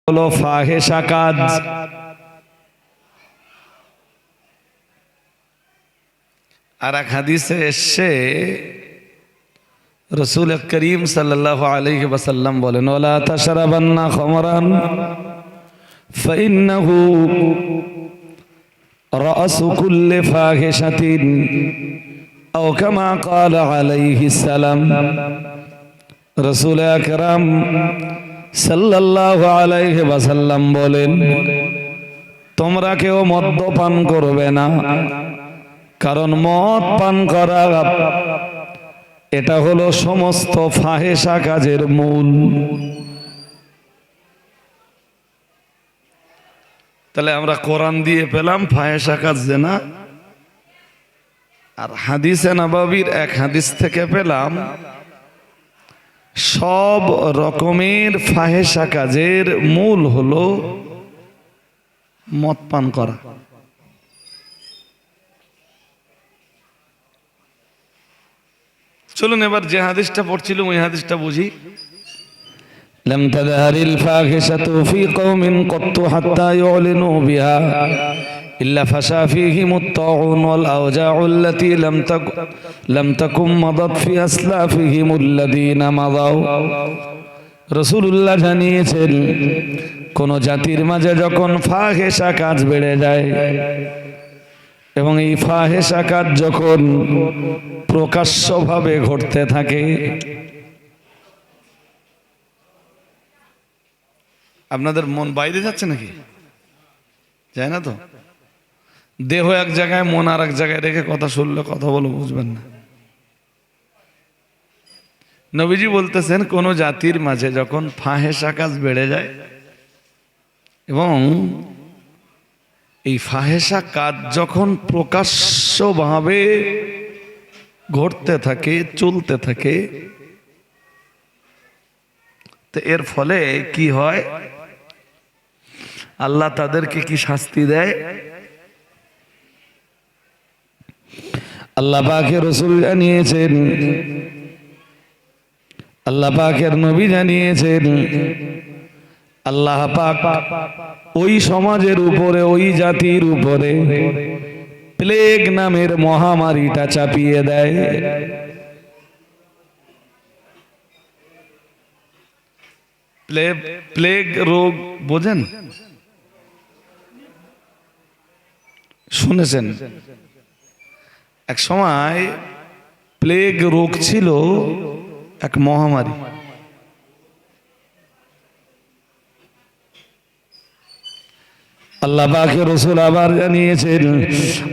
হলো ফাহেশা কাজ। আর এক হাদিসে এসছে রাসূল করিম সাল্লাল্লাহু আলাইহি ওয়াসাল্লাম বলেন, ওয়ালা তাশরাবান্না খামরান ফাইন্নাহু রাসু কুল্লি ফাহিশাতিন আও কামা ক্বালা আলাইহিস সালাম। রাসূল আকরাম সাল্লাল্লাহু আলাইহি ওয়াসাল্লাম বলেন, তোমরা কেউ মদ্যপান করবে না, কারণ মদ পান করা এটা হলো সমস্ত ফাহেশা কাজের মূল। তাহলে আমরা কোরআন দিয়ে পেলাম ফাহেশা কাজ জেনা, আর হাদিসে নববীর এক হাদিস থেকে পেলাম সব রকমের ফাহেশা কাজের মূল হলো মদ পান করা। চলুন এবার যে হাদিসটা পড়ছিলাম ওই হাদিসটা বুঝি। لم تظهر الفاحشة في قوم قط حتى يعلنوا بها إلا فشى فيهم الطاعون والأوجاع التي لم تكن مضت في أسلافهم الذين مضوا। রাসূলুল্লাহ জানিয়েছেন, কোন জাতির মাঝে যখন ফাহেশা কাজ বেড়ে যায় এবং এই ফাহেশা কাজ যখন প্রকাশ্যভাবে ঘটতে থাকে, আপনাদের মন বাইরে যাচ্ছে নাকি? যায় না তো? দেহ এক জায়গায়, মন আর এক জায়গায় রেখে কথা শুনলে কথা বলে বুঝবেন না। নবীজি বলতেছেন, কোন জাতির মাঝে যখন ফাহেশা কাজ বেড়ে যায় এবং এই ফাহেশা কাজ যখন প্রকাশ্যভাবে ঘটতে থাকে, চলতে থাকে, তো এর ফলে কি হয়? আল্লাহ তাদেরকে কি শাস্তি দেয়? আল্লাহ পাকের রাসূল জানিয়েছেন, আল্লাহ পাকের নবী জানিয়েছেন, আল্লাহ পাক ওই সমাজের উপরে, ওই জাতির উপরে প্লেগ নামের মহামারীটা চাপিয়ে দেয়। প্লেগ রোগ বোঝেন? শুনেছেন? এক সময় প্লেগ রোগ ছিল এক মহামারী। আল্লাহ পাকের রাসূল আবার জানিয়েছেন,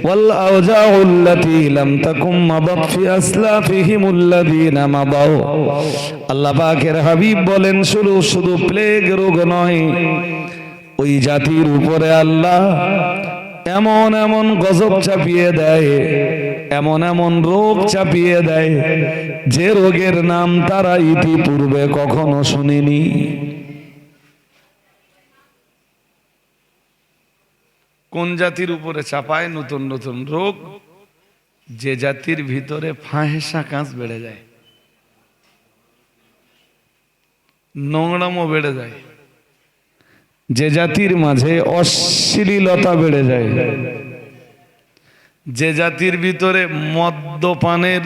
ওয়াল আওজাউল্লাতী লাম তাকুম মাদাত ফি আসলাফিহিমুল্লাযীনা মাদাউ। আল্লাহ পাকের হাবিব বলেন, শুধু প্লেগ রোগ নয়, ওই জাতির উপরে আল্লাহ এমন এমন গজব চাপিয়ে দেয়, এমন এমন রোগ চাপিয়ে দেয়, যে রোগের নাম তারা ইতিপূর্বে কখনো শুনেনি। কোন জাতির উপরে চাপায় নতুন নতুন রোগ? যে জাতির ভিতরে ফাহেশা কাজ বেড়ে যায়, নোংরামো বেড়ে যায়, যে জাতির মাঝে অশ্লীলতা বেড়ে যায়, যে জাতির ভিতরে মদ্যপানের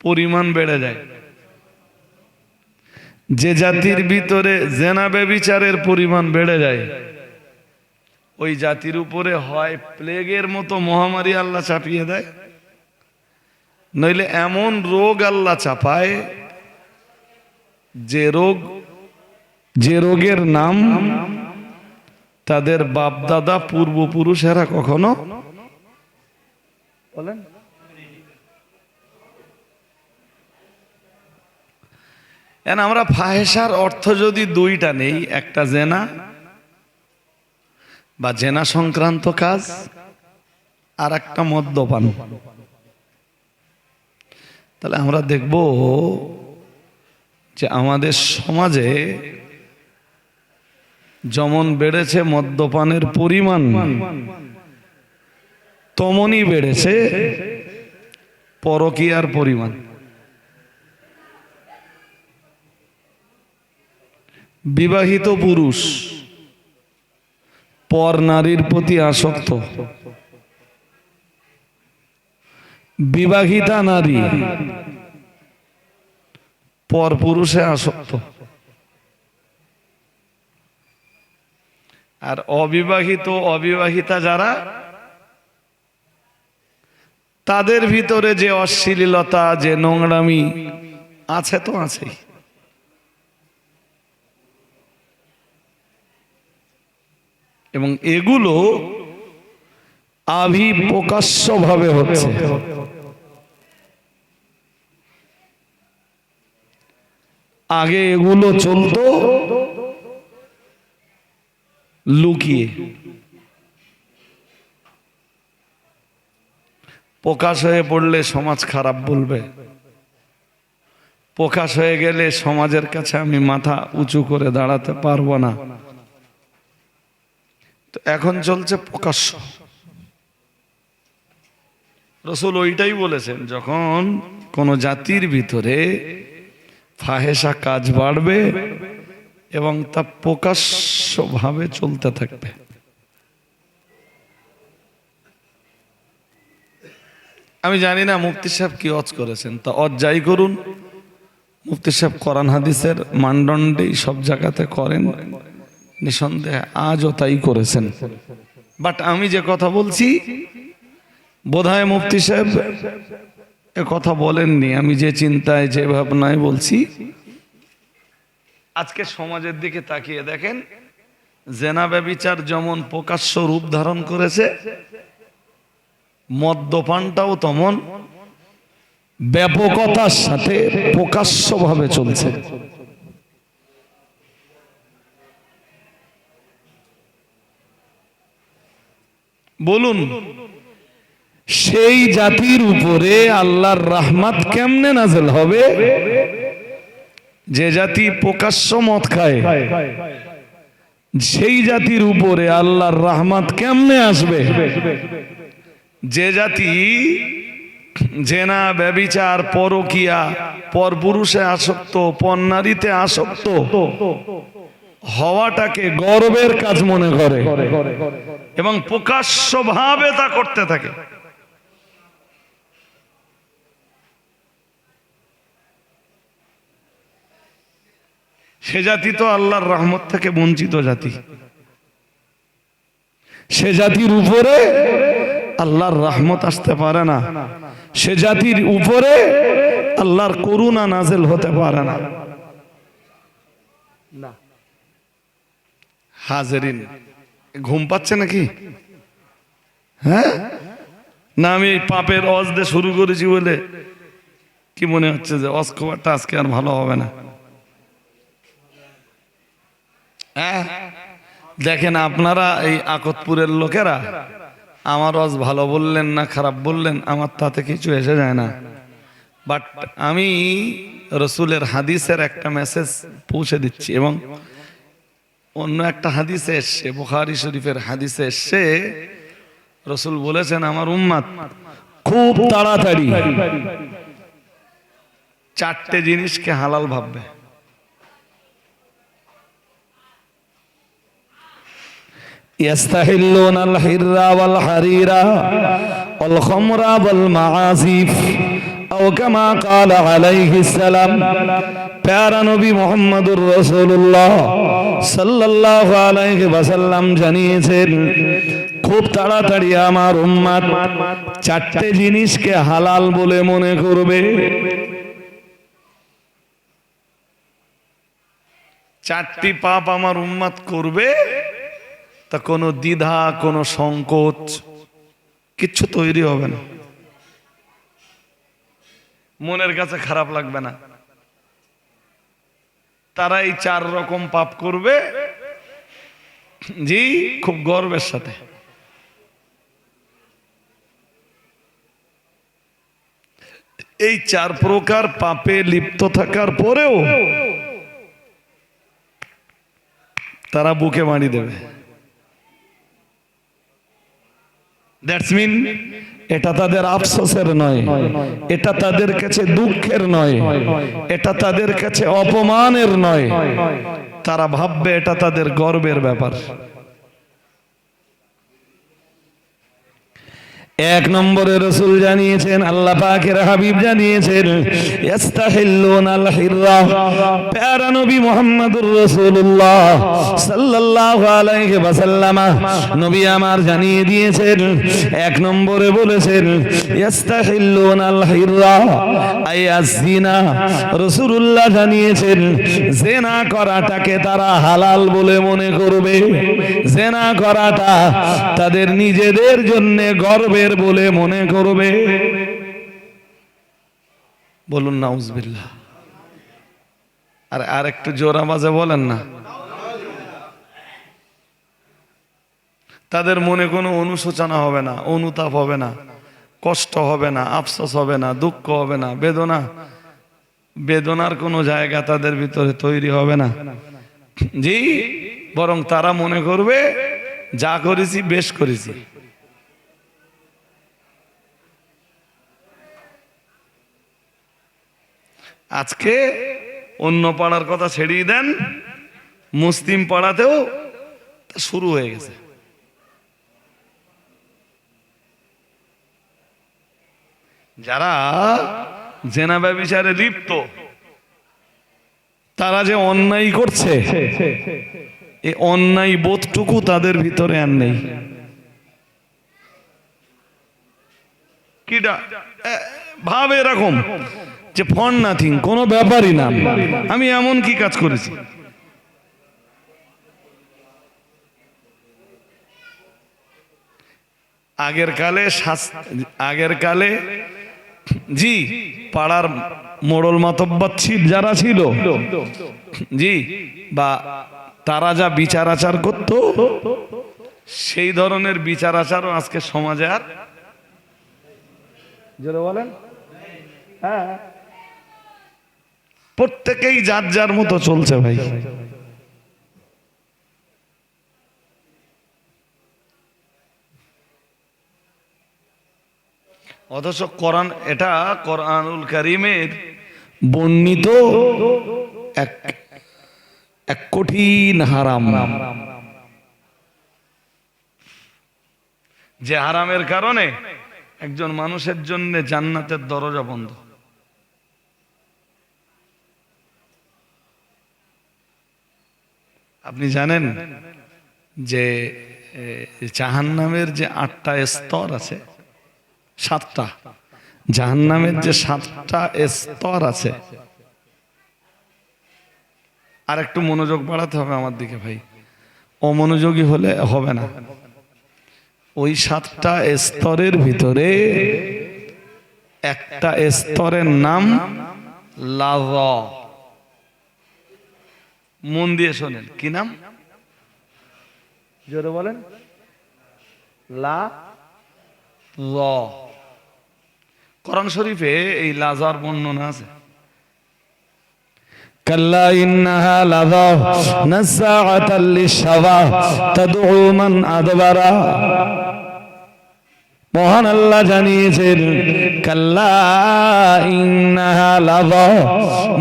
পরিমাণ বেড়ে যায়, যে জাতির ভিতরে জেনা ব্যভিচারের পরিমাণ বেড়ে যায়, ওই জাতির উপরে হয় প্লেগের মতো মহামারী আল্লাহ চাপিয়ে দেয়, নইলে এমন রোগ আল্লাহ চাপায় যে রোগের নাম তাদের বাপ দাদা পূর্বপুরুষেরা কখনো বলেন। আমরা ফাহেশার অর্থ যদি দুইটা নেই, একটা জেনা বা জেনা সংক্রান্ত কাজ, আর একটা মদ্যপান, তাহলে আমরা দেখব যে আমাদের সমাজে যেমন বেড়েছে মদ্যপানের পরিমাণ, তেমনই বেড়েছে বিবাহিত পুরুষ পর নারীর প্রতি আসক্ত, বিবাহিতা নারী পর পুরুষে আসক্ত, আর অবিবাহিত অবিবাহিতা যারা, তাদের ভিতরে যে অশ্লীলতা, যে নোংরামি আছে তো আছেই। এবং এগুলো প্রকাশ্য ভাবে হচ্ছে। আগে এগুলো চলতো লুকিয়ে, প্রকাশ হয়ে পড়লে সমাজ খারাপ বলবে, প্রকাশ হয়ে গেলে সমাজের কাছে আমি মাথা উঁচু করে দাঁড়াতে পারবো না। তো এখন চলছে প্রকাশ্য। রাসূল ওইটাই বলেছেন, যখন কোন জাতির ভিতরে ফাহেসা কাজ বাড়বে এবং তা প্রকাশ্যভাবে চলতে থাকবে। আমি জানি না মুফতি সাহেব কি ওয়াজ করেছেন, তা ওয়াজ যাই করুন, মুফতি সাহেব কোরআন হাদিসের মানদণ্ডেই সব জায়গাতে করেন, নিঃসন্দেহে আজও তাই করেছেন। বাট আমি যে কথা বলছি বোধহয় মুফতি সাহেব এ কথা বলেননি। আমি যে চিন্তায়, যে ভাবনায় বলছি, আজকে সমাজের দিকে তাকিয়ে দেখেন, জেনা ব্যভিচার যেমন প্রকাশ্য রূপ ধারণ করেছে, মদ্যপানটাও তেমন ব্যাপকতার সাথে প্রকাশ্যভাবে চলছে। বলুন, সেই জাতির উপরে আল্লাহর রহমত কেমনে নাযিল হবে যে জাতি প্রকাশ্য মদ খায়? সেই জাতির উপরে আল্লাহর রহমত কেমনে আসবে যে জাতি জেনা, ব্যভিচার, পরকিয়া, পরপুরুষে আসক্ত, পরনারীতে আসক্ত হওয়াটাকে গর্বের কাজ মনে করে এবং প্রকাশ্যভাবে তা করতে থাকে। সে জাতি তো আল্লাহর রহমত থেকে বঞ্চিত জাতি। সে জাতির উপরে আল্লাহর রহমত আসতে পারে না, সে জাতির উপরে আল্লাহর করুণা নাযিল হতে পারে না। হাজেরিন, ঘুম পাচ্ছে নাকি? হ্যাঁ না, আমি এই পাপের ওয়াজ দিয়ে শুরু করেছি বলে কি মনে হচ্ছে যে ওয়াজ খবরটা আজকে আর ভালো হবে না? দেখেন, আপনারা এই আকতপুরের লোকেরা আমার ওয়াজ ভালো বললেন না খারাপ বললেন, আমার তাতে কিছু এসে যায় না। বাট আমি রসুলের হাদিসের একটা মেসেজ পৌঁছে দিচ্ছি। এবং অন্য একটা হাদিসে এসছে, বুখারী শরীফের হাদিসে এসছে, রসুল বলেছেন আমার উম্মত খুব তাড়াতাড়ি চারটে জিনিসকে হালাল ভাববে। ইয়াস্তাহিল্লুনাল হিররা ওয়াল হারিরা ওয়াল খামরা ওয়াল মাআসিফ আও কামা ক্বালা আলাইহিস সালাম। প্যারা নবী মুহাম্মদুর রাসূলুল্লাহ সাল্লাল্লাহু আলাইহি ওয়াসাল্লাম জানিয়েছেন, খুব তাড়াতাড়ি আমার উম্মত চারটে জিনিসকে হালাল বলে মনে করবে। চারটি পাপ আমার উম্মত করবে, তা কোনো দ্বিধা, কোনো সংকোচ কিচ্ছু তৈরি হবে না, মনের কাছে খারাপ লাগবে না। তারা এই চার রকম পাপ করবে, জি, খুব গর্বের সাথে। এই চার প্রকার পাপে লিপ্ত থাকার পরেও তারা বুকে মারি দেবে। দ্যাটস মিন এটা তাদের আফসোসের নয়, এটা তাদের কাছে দুঃখের নয়, এটা তাদের কাছে অপমানের নয়, তারা ভাববে এটা তাদের গর্বের ব্যাপার। এক নম্বরে রাসূল জানিয়েছেন, আল্লাহ পাকের হাবিব জানিয়েছেন, ইস্তাহিল্লুনাল হিররা। প্যারা নবী মুহাম্মদুর রাসূলুল্লাহ সাল্লাল্লাহু আলাইহি ওয়াসাল্লাম নবী আমার জানিয়ে দিয়েছেন, এক নম্বরে বলেছেন ইস্তাহিল্লুনাল হিররা আই আয-যিনা। রাসূলুল্লাহ জানিয়েছেন জিনা করাটাকে তারা হালাল বলে মনে করবে, জিনা করাটা তাদের নিজেদের জন্য গর্বের বলে মনে করবে। বলুন নাউজুবিল্লাহ। আর একটু জোর আওয়াজে বলেন না। তাদের মনে কোনো অনুশোচনা হবে না, অনুতাপ হবে না, কষ্ট হবে না, আফসোস হবে না, দুঃখ হবে না, বেদনার কোনো জায়গা তাদের ভিতরে তৈরি হবে না। জি, বরং তারা মনে করবে যা করেছি বেশ করেছি। আজকে অন্য পাড়ার কথা ছেড়িয়ে দেন, মুসলিম পাড়াতেও শুরু হয়ে গেছে। যারা জেনা ব্যভিচারে লিপ্ত, তারা যে অন্যায় করছে, এই অন্যায় বোধটুকু তাদের ভিতরে আর নেই। কিটা ভাব এরকম যে ফর নাথিং, কোনো ব্যাপারই না, আমি এমন কি কাজ করেছি। আগের কালে জি পাড়ার মোড়ল মাতব্বর যারা ছিল, জি বা তারা যা বিচার আচার করত, সেই ধরনের বিচার আচারও আজকে সমাজে আর যারা বলেন হ্যাঁ, প্রত্যেকেই যার যার মতো চলছে ভাই। অথচ কোরআন, এটা কোরআনুল কারীমের বর্ণিত এক কঠিন হারাম, যে হারামের কারণে একজন মানুষের জন্য জান্নাতের দরজা বন্ধ। আপনি জানেন যে জাহান্নামের যে 8টা স্তর আছে, 7টা জাহান্নামের যে 7টা স্তর আছে। আর একটু মনোযোগ বাড়াতে হবে আমার দিকে ভাই, অমনোযোগী হলে হবে না। ওই 7টা স্তরের ভিতরে একটা স্তরের নাম লাযা। মন দিয়ে শোনেন, কি নাম? জোরে বলেন। লাযা। কোরআন শরীফে এই লাযার বর্ণনা আছে। কাল্লা ইন্নাহা লাযা নাযাআতাল লিশাওয়া তাদউ মান আদবারা। মহান আল্লাহ জানিয়েছেন কাল্লা ইন্নাহা লাযা,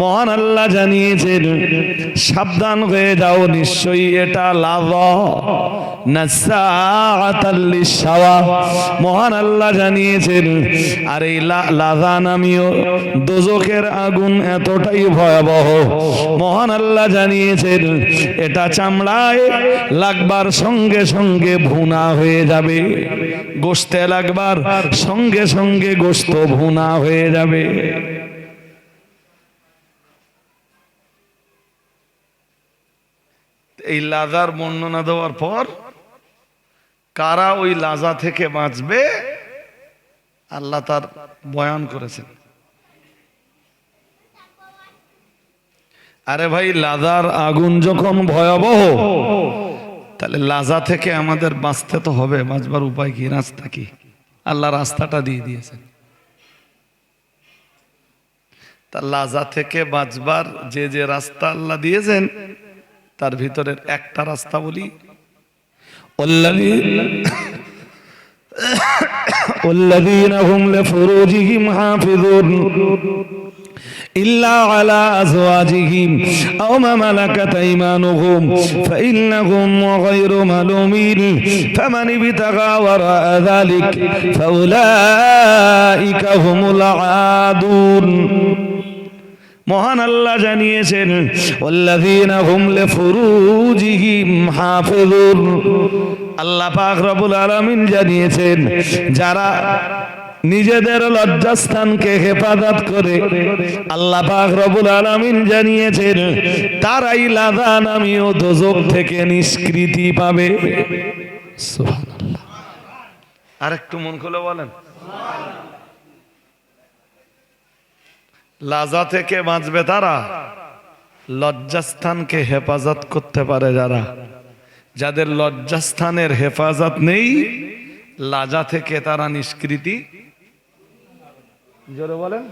মহান আল্লাহ জানিয়েছেন সাবধান হয়ে যাও, নিশ্চয়ই এটা লাযা। নাযাআতাল লিশাওয়া, মহান আল্লাহ জানিয়েছেন আর এই লাযা নামীয় দোজখের আগুন এতটাই ভয়াবহ, মহান আল্লাহ জানিয়েছেন এটা চামড়ায় লাগবার সঙ্গে সঙ্গে ভুনা হয়ে যাবে, গোশতে লাগবার সঙ্গে সঙ্গে গোশত ভুনা হয়ে যাবে। এই লাজার বর্ণনা দেওয়ার পর কারা ওই লাজা থেকে বাঁচবে আল্লাহ তার বয়ান করেছেন। আরে ভাই, লাজার আগুন যখন ভয়াবহ, তাহলে লাজা থেকে আমাদের বাঁচতে তো হবে। বাঁচবার উপায় কি, রাস্তা কি? আল্লাহ রাস্তাটা দিয়ে দিয়েছেন। তা লাজা থেকে বাঁচবার যে যে রাস্তা আল্লাহ দিয়েছেন, তার ভিতরের একটা রাস্তা বলি, والذين هم لفروجهم حافظون ইল্লা আলা আজওয়াজিহিম আও মা মালাকাত আইমানুহুম ফাইন্নাহুম গায়রু মালুমিন ফামান ইবতাগা ওয়ারা যালিক ফাউলাইকা হুমুল আদুন। মহান আল্লাহ জানিয়েছেন ওয়াল্লাযীনা হুম লিফুরুজিহিম হাফিজুন। আল্লাহ পাক রব্বুল আলামিন জানিয়েছেন যারা নিজেদের লজ্জাস্থানকে হেফাজত করে, আল্লাহ পাক রব্বুল আলামিন জানিয়েছেন তারাই লাযা নামীয় দোজখ থেকে নিষ্কৃতি পাবে। সুবহানাল্লাহ। আরেকটু মন খুলে বলেন, লাজা থেকে বাঁচবে তারা, লজ্জাস্থানকে হেফাজত করতে পারে যারা। যাদের লজ্জাস্থানের হেফাজত নেই, লাজা থেকে তারা নিষ্কৃতি। জোরে বলেন।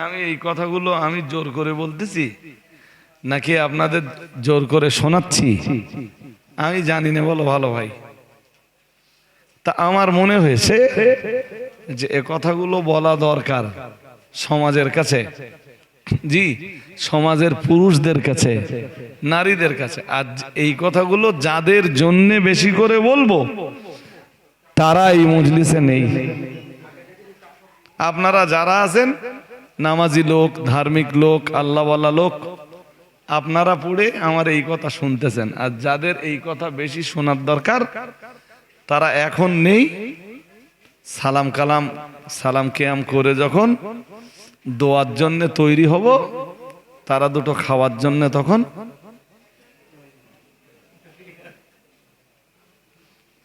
আমি এই কথাগুলো আমি জোর করে বলতেছি নাকি আপনাদের জোর করে শোনাচ্ছি আমি জানি না, বলো ভালো ভাই। তা আমার মনে হয়েছে যে এ কথাগুলো বলা দরকার সমাজের কাছে, জি সমাজের পুরুষদের কাছে, নারীদের কাছে। আর এই কথাগুলো যাদের জন্য বেশি করে বলবো তারা এই মজলিসে নেই। আপনারা যারা আছেন নামাজি লোক, ধার্মিক লোক, আল্লাহওয়ালা লোক, আপনারা পড়ে আমার এই কথা শুনতেছেন। আর যাদের এই কথা বেশি শোনার দরকার তারা এখন নেই। সালাম কালাম সালাম কিয়াম করে যখন দোয়ার জন্য তৈরি হব, তারা দুটো খাওয়ার জন্য তখন।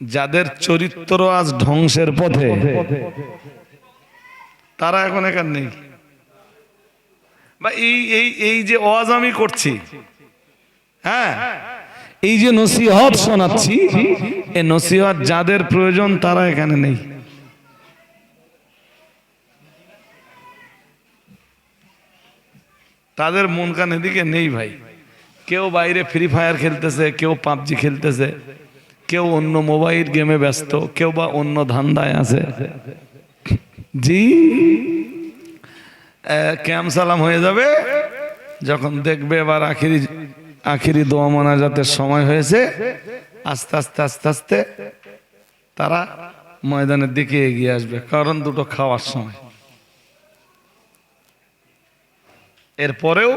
যাদের চরিত্র আজ ধ্বংসের পথে তারা এখন এখানে নেই। বা এই যে ওয়াজ আমি করছি, হ্যাঁ এই যে নসিহত শোনাচ্ছি, এই নসিহত যাদের প্রয়োজন তারা এখানে নেই। তাদের মন কান এদিকে নেই ভাই। কেউ বাইরে ফ্রি ফায়ার খেলতেছে, কেউ পাবজি খেলতেছে, কেউ অন্য মোবাইল গেমে ব্যস্ত, কেউ বা অন্য ধান্দায় আছে। জি ক্যাম সালাম হয়ে যাবে যখন দেখবে এবার আখিরি দোয়া মোনাজাতের সময় হয়েছে, আস্তে আস্তে আস্তে আস্তে তারা ময়দানের দিকে এগিয়ে আসবে, কারণ দুটো খাওয়ার সময়। এরপরেও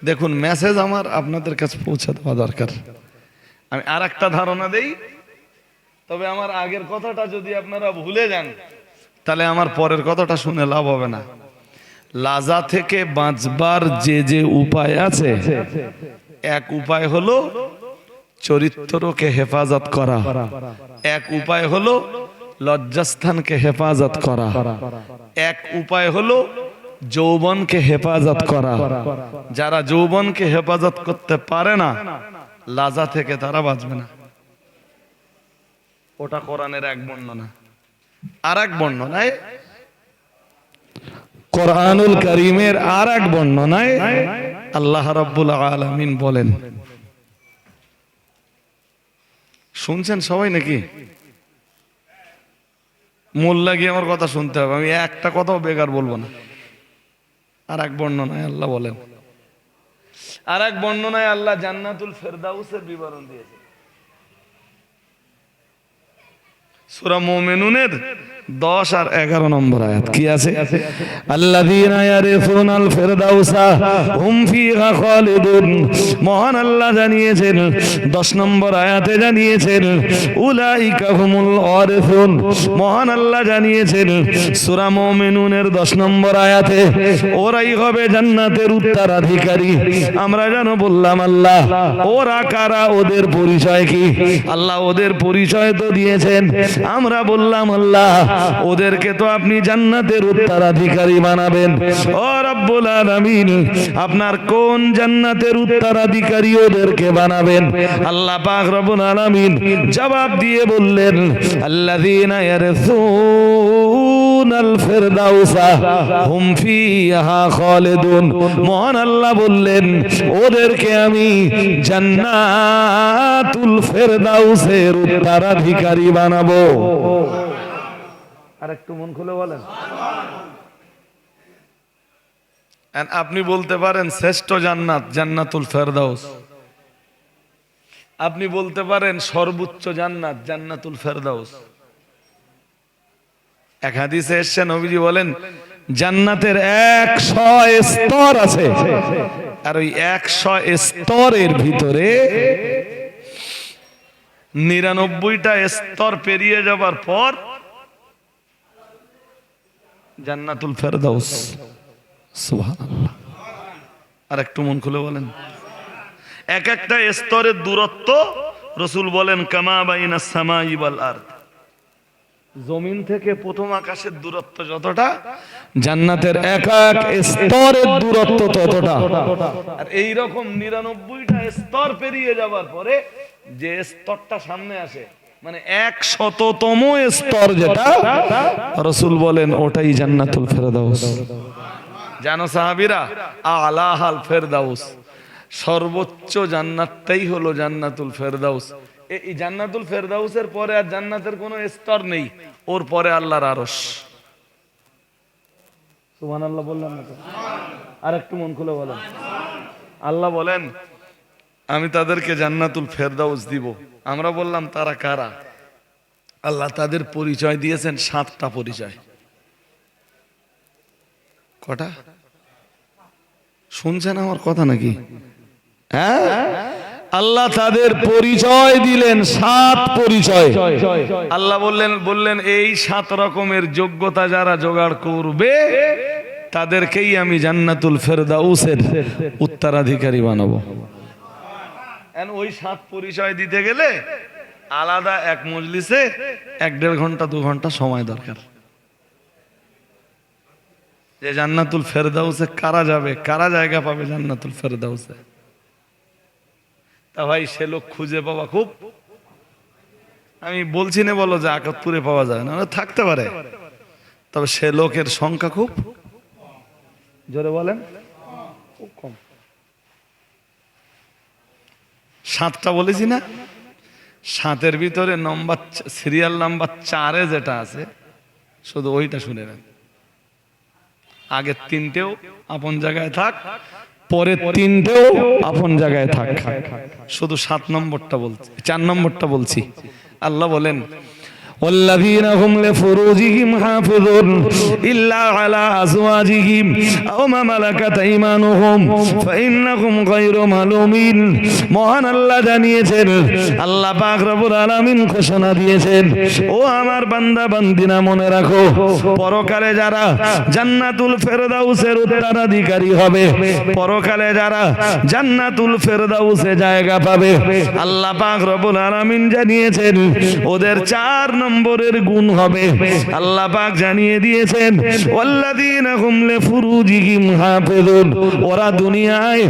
দেখুন মেসেজ আমার আপনাদের কাছে পৌঁছে দেওয়া দরকার। আমি আর একটা ধারণা দেই, তবে আমার আগের কথাটা যদি আপনারা ভুলে যান তাহলে আমার পরের কথাটা শুনে লাভ হবে না। লাজা থেকে বাঁচবার যে উপায় আছে, এক উপায় হলো চরিত্রকে হেফাজত করা, এক উপায় হলো লজ্জাস্থানকে হেফাজত করা, এক উপায় হলো যৌবনকে হেফাজত করা। যারা যৌবনকে হেফাজত করতে পারে না, লাজা থেকে তারা বাঁচবে না। ওটা কোরআনের এক বর্ণনা। আর এক বর্ণনায়, কোরআনুল কারীমের আর এক বর্ণনায় আল্লাহ রাব্বুল আলামিন বলেন, শুনছেন সবাই নাকি? মূল লাগিয়ে আমার কথা শুনতে হবে, আমি একটা কথাও বেকার বলবো না। আর এক বর্ণনায় আল্লাহ বলেন, আর এক বর্ণনায় আল্লাহ জান্নাতুল ফেরদাউসের বিবরণ দিয়েছে। সূরা মুমিনুনের 10 আর 11 নম্বর আয়াত কি আছে? আল্লাযীনা ইয়ারিসুনাল ফিরদাউসা হুম ফিহা খালিদুন। মহান আল্লাহ জানিয়েছেন 10 নম্বর আয়াতে জানিয়েছেন উলাইকা হুমুল ওয়ারিসুন। মহান আল্লাহ জানিয়েছেন সূরা মুমিনুনের 10 নম্বর আয়াতে ওরাই হবে জান্নাতের উত্তরাধিকারী। আমরা জানো বললাম আল্লাহ ওরা কারা, ওদের পরিচয় কি? আল্লাহ ওদের পরিচয় তো দিয়েছেন। আমরা বললাম আল্লাহ ওদেরকে তো আপনি জান্নাতের উত্তরাধিকারী বানাবেন। ও রব্বুল আলামিন, আপনার কোন জান্নাতের উত্তরাধিকারী ওদেরকে বানাবেন? আল্লাহ পাক রব্বুল আলামিন জবাব দিয়ে বললেন আল্লাযীনা ইয়ারসুনাল ফিরদাউসা হুম ফিহা খালিদুন। মহান আল্লাহ বললেন ওদেরকে আমি জান্নাতুল ফিরদাউসের উত্তরাধিকারী বানাবো। আর একটু মন খুলে বলেন। আপনি বলতে পারেন শ্রেষ্ঠ জান্নাত জান্নাতুল ফেরদাউস, আপনি বলতে পারেন সর্বোচ্চ জান্নাত জান্নাতুল ফেরদাউস। এক হাদিসে এসেছে নবীজি বলেন জান্নাতের 100 স্তর আছে, আর ওই 100 স্তরের ভিতরে 99টা স্তর পেরিয়ে যাবার পর জান্নাতুল ফেরদাউস। সুবহানাল্লাহ। আর একটু মন খুলে বলেন, এক একটা স্তরের দূরত্ব রাসূল বলেন কামা বাইনাস সামাই ওয়াল আরদ, জমিন থেকে প্রথম আকাশের দূরত্ব যতটা, জান্নাতের এক এক স্তরের দূরত্ব ততটা। আর এই রকম 99টা স্তর পেরিয়ে যাবার পরে যে স্তরটা সামনে আসে, মানে 100তম স্তর যেটা, রাসূল বলেন ওটাই জান্নাতুল ফেরদাউস। জানো সাহাবীরা, আলাহাল ফেরদাউস, সর্বোচ্চ জান্নাতটাই হলো জান্নাতুল ফেরদাউস। এই জান্নাতুল ফেরদাউসের পরে আর জান্নাতের কোনো স্তর নেই, ওর পরে আল্লাহর আরশ। সুবহানাল্লাহ বললাম না তো? আর একটু মন খুলে বলেন। আল্লাহ বলেন আমি তাদেরকে জান্নাতুল ফেরদাউস দিব। আমরা বললাম তারা কারা? আল্লাহ তাদের পরিচয় দিয়েছেন 7টা পরিচয়। কটা শুনছেন আমার কথা নাকি? হ্যাঁ, আল্লাহ তাদের পরিচয় দিলেন 7 পরিচয়। আল্লাহ বললেন এই 7 রকমের যোগ্যতা যারা জোগাড় করবে তাদেরকেই আমি জান্নাতুল ফেরদাউসের উত্তরাধিকারী বানাবো। ওই 7 পরিচয় দিতে গেলে আলাদা এক মজলিসে 1-1.5 ঘন্টা 2 ঘন্টা সময় দরকার। যে জান্নাতুল ফেরদাউসে কারা যাবে, কারা জায়গা পাবে জান্নাতুল ফেরদাউসে, তা ভাই সে লোক খুঁজে পাওয়া খুব, আমি বলছি না বলো যে 71-এ পাওয়া যায় না, থাকতে পারে, তবে সে লোকের সংখ্যা খুব, জোরে বলেন, খুব কম। 7টা বলেছি না? 7-এর ভিতরে নম্বর সিরিয়াল নাম্বার 4-এ যেটা আছে শুধু ওইটা শুনে নেন। আগের 3টেও আপন জায়গায় থাক, পরের 3টেও আপন জায়গায় থাক, শুধু 7 নম্বরটা বলছি, 4 নম্বরটা বলছি। আল্লাহ বলেন والذين هم لفروجهم حافظون إلا على أزواجهم أو ما ملكت أيمانهم فإنهم غير ملومين। মহান আল্লাহ জানিয়েছেন, আল্লাহ পাক রব্বুল আলামিন ঘোষণা দিয়েছেন, ও আমার বান্দা বান্দিনা মনে রাখো, পরকালে যারা জান্নাতুল ফেরদাউসের উত্তরাধিকারী হবে, পরকালে যারা জান্নাতুল ফেরদাউসে জায়গা পাবে, আল্লাহ পাক রব্বুল আলামিন জানিয়েছেন ওদের 4 নম্বরের গুণ হবে। আল্লাহ পাক জানিয়ে দিয়েছেন ওয়াল্লাযীনা হুম লিফুরুজিহিম হাফিজুন, ওরা দুনিয়ায়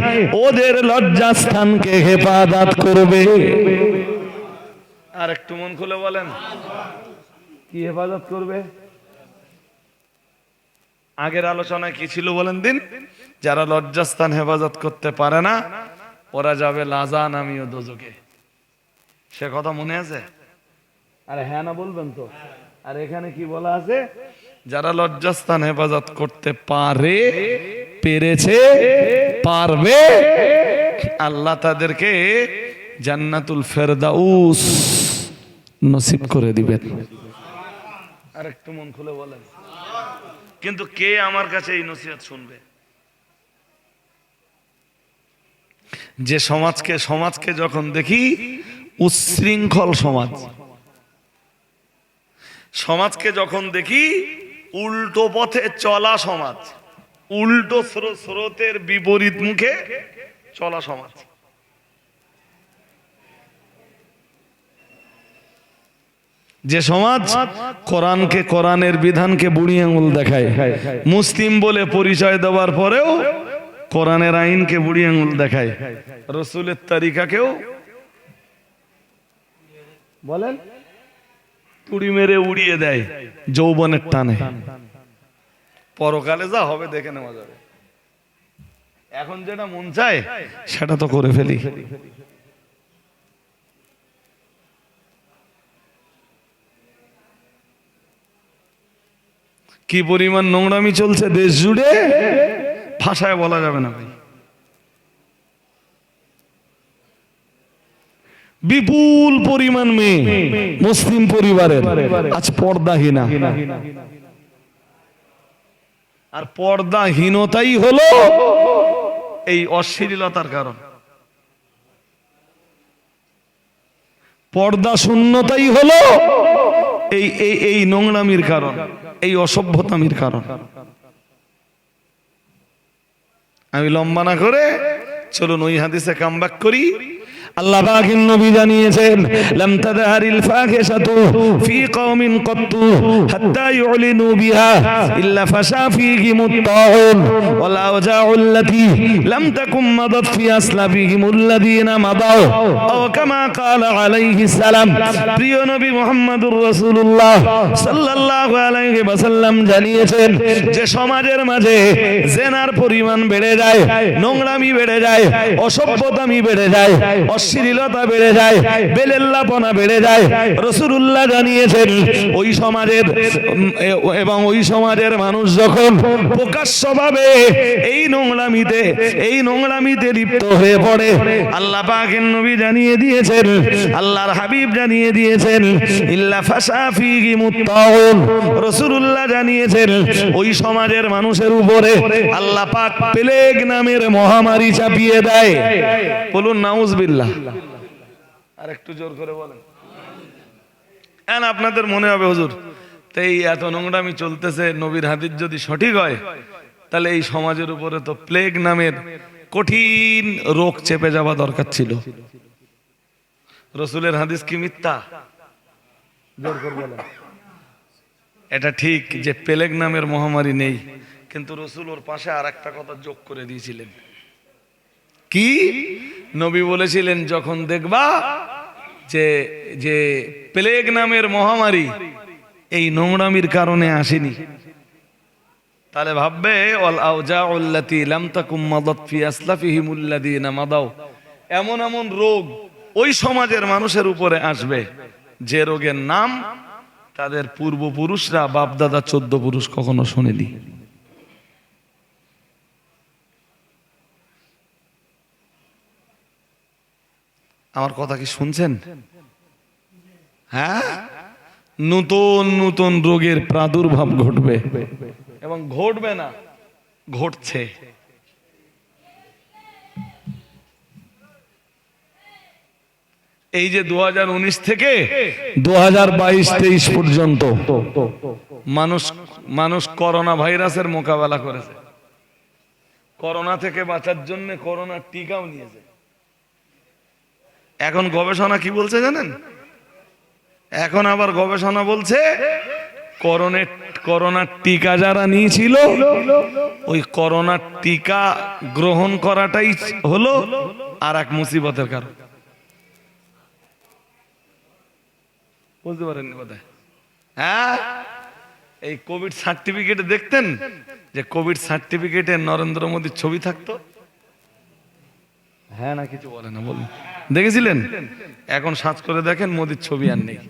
ওদের লজ্জাস্থানকে হেফাজত করবে। আর একটু মন খুলে বলেন, কি হেফাজত করবে? আগের আলোচনায় কি ছিল বলেন দিন? যারা লজ্জাস্থান হেফাজত করতে পারে না ওরা যাবে লাজা নামীয় দোজখে। সে কথা মনে আছে? আরে হ্যাঁ না বলবেন তো? আর এখানে কি বলা আছে? যারা লজ্জাস্থান হেফাজত করতে পারে, পেরেছে, পারবে, আল্লাহ তাদেরকে জান্নাতুল ফেরদাউস নসিব করে দিবেন। আর একটু মন খুলে বলেন। কিন্তু কে আমার কাছে এই নসিহত শুনবে? যে সমাজকে যখন দেখি উচ্ছৃঙ্খল সমাজকে যখন দেখি উল্টো পথে চলা সমাজ, উল্টো স্রোতের বিপরীত মুখে চলা সমাজ, যে সমাজ কোরআনকে, কোরআনের বিধানকে বুড়ি আঙুল দেখায়, মুসলিম বলে পরিচয় দেওয়ার পরেও কোরআনের আইনকে বুড়ি আঙুল দেখায়, রসুলের তরিকাকেও বলেন তুড়ি মেরে উড়িয়ে দেয় যৌবনের টানে। পরকালে যা হবে দেখে নেওয়া যাবে, এখন যেটা মন চায় সেটা তো করে ফেলি। কি পরিমাণ নোংরামি চলছে দেশ জুড়ে, ভাষায় বলা যাবে না ভাই। বিপুল পরিমাণ মেয়ে মুসলিম পরিবারের আজ পর্দাহীনা, আর পর্দাহীনতাই হলো এই অশ্লীলতার কারণ, পর্দা শূন্যতাই হলো এই এই এই নোংরামির কারণ, এই অসভ্যতামির কারণ। আমি লম্বা না করে চলুন ওই হাদিসে কামব্যাক করি। আল্লাহ পাকের নবী জানিয়েছেন, লাম তাদহারিল ফাহিশাতু ফি কওমিন কাত্তু হাত্তা ইউলিনু বিহা ইল্লা ফাশা ফীহিমুত তাউন ওয়াল আওজাউল্লাতী লাম তাকুম মাদাত ফি আসলাফিহিমুল্লাযীনা মাদাউ আও কামা ক্বালা আলাইহিস সালাম। প্রিয় নবী মুহাম্মদুর রাসূলুল্লাহ সাল্লাল্লাহু আলাইহি ওয়াসাল্লাম জানিয়েছেন যে সমাজের মাঝে জেনার পরিমাণ বেড়ে যায়, নোংরামি বেড়ে যায়, অসভ্যতামি বেড়ে যায়, অশ্লীলতা বেড়ে যায়, বেলেল্লাপনা বেড়ে যায়। রাসূলুল্লাহ জানিয়েছেন ওই সমাজের এবং ওই সমাজের মানুষ যখন প্রকাশ্যভাবে এই নোংরামিতে লিপ্ত হয়ে পড়ে, আল্লাহ পাকের নবী জানিয়ে দিয়েছেন, আল্লাহর হাবিব জানিয়ে দিয়েছেন, ইল্লা ফাশা ফীহিমুত তাউন। রাসূলুল্লাহ জানিয়েছেন ওই সমাজের মানুষের উপরে আল্লাহ পাক প্লেগ নামের মহামারী চাপিয়ে দেয়। বলুন নাউজুবিল্লাহ। আর একটু জোর করে বলেন। আপনাদের মনে হবে হুজুর তো এই এত নোংরামি চলতেছে, নবীর হাদিস যদি সঠিক হয় তাহলে এই সমাজের উপরে তো প্লেগ নামের কঠিন রোগ চেপে যাওয়া দরকার ছিল। রাসূলের হাদিস কি মিথ্যা? জোর করে বলেন। এটা ঠিক যে প্লেগ নামের মহামারী নেই, কিন্তু রাসূল ওর পাশে আর একটা কথা যোগ করে দিয়েছিলেন। কি? নবী বলেছিলেন যখন দেখবা যে যে প্লেগ নামের মহামারী এই নোংরামির কারণে আসেনি, তাহলে ভাববে ওয়াল আওজাউল্লাতী লাম তাকুম মাদাত ফি আসলাফিহিমুল্লাযীনা মাদাউ, এমন এমন রোগ ওই সমাজের মানুষের উপরে আসবে যে রোগের নাম তাদের পূর্বপুরুষরা বাপদাদা 14 পুরুষ কখনো শোনেনি। আমার কথা কি শুনছেন? হ্যাঁ, নতুন নতুন রোগের প্রাদুর্ভাব ঘটবে এবং ঘটবে না, ঘটছে। এই যে 2019 থেকে 2022-23 পর্যন্ত মানুষ করোনা ভাইরাসের মোকাবেলা করেছে, করোনা থেকে বাঁচার জন্য করোনার টিকাও নিয়েছে। এখন গবেষণা কি বলছে জানেন? এখন আবার গবেষণা বলছে করোনার টিকা যারা নিয়েছিল ওই করোনার টিকা গ্রহণ করাটাই হলো আর এক মুসিবতের কারণ। বুঝতে পারেন কথা? হ্যাঁ, এই কোভিড সার্টিফিকেটে দেখতেন যে কোভিড সার্টিফিকেটে নরেন্দ্র মোদীর ছবি থাকতো। হ্যাঁ না কিছু বলে না, বলুন দেখেছিলেন? এখন সার্চ করে দেখেন মোদীর ছবি আর নেই।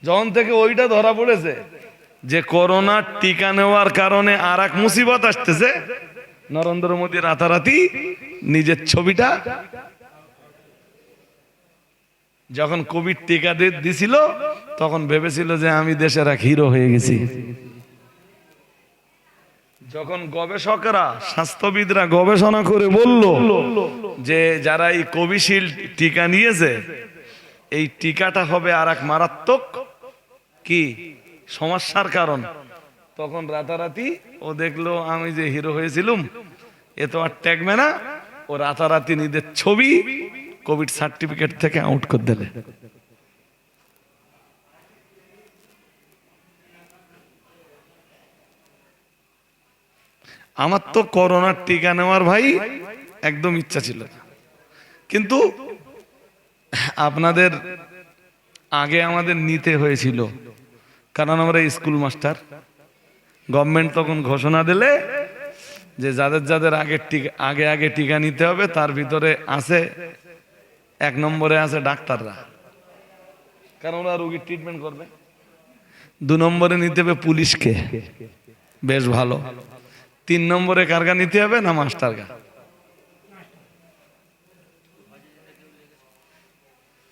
যখন থেকে ওইটা ধরা পড়েছে যে করোনার টিকা নেওয়ার কারণে আর এক মুসিবত আসতেছে, নরেন্দ্র মোদী রাতারাতি নিজের ছবিটা যখন কোভিড টিকা দিছিল তখন ভেবেছিল যে আমি দেশের এক হিরো হয়ে গেছি। যখন গবেষকরা স্বাস্থ্যবিদরা গবেষণা করে বলল যে যারা এই কোভিশিল্ড টিকা নিয়েছে এই টিকাটা হবে আর এক মারাত্মক কি সমস্যার কারণ, তখন রাতারাতি ও দেখলো আমি যে হিরো হয়েছিলাম এ তো আর টেকবে না, ও রাতারাতি নিজের ছবি কোভিড সার্টিফিকেট থেকে আউট করে দিলে। আমার তো করোনার টিকা নেওয়ার ভাই একদম ইচ্ছা ছিল না, কিন্তু আপনাদের আগে আমাদের নিতে হয়েছিল, কারণ আমরা স্কুল মাস্টার। গভর্নমেন্ট তখন ঘোষণা দিলে যে যাদের যাদের আগে টিকা নিতে হবে তার ভিতরে আছে 1 নম্বরে আছে ডাক্তাররা, কারণ ওরা রোগীর ট্রিটমেন্ট করবে। 2 নম্বরে নিতে হবে পুলিশকে, বেশ ভালো। 3 নম্বরে কারগা নিতে হবে না মাস্টার গা?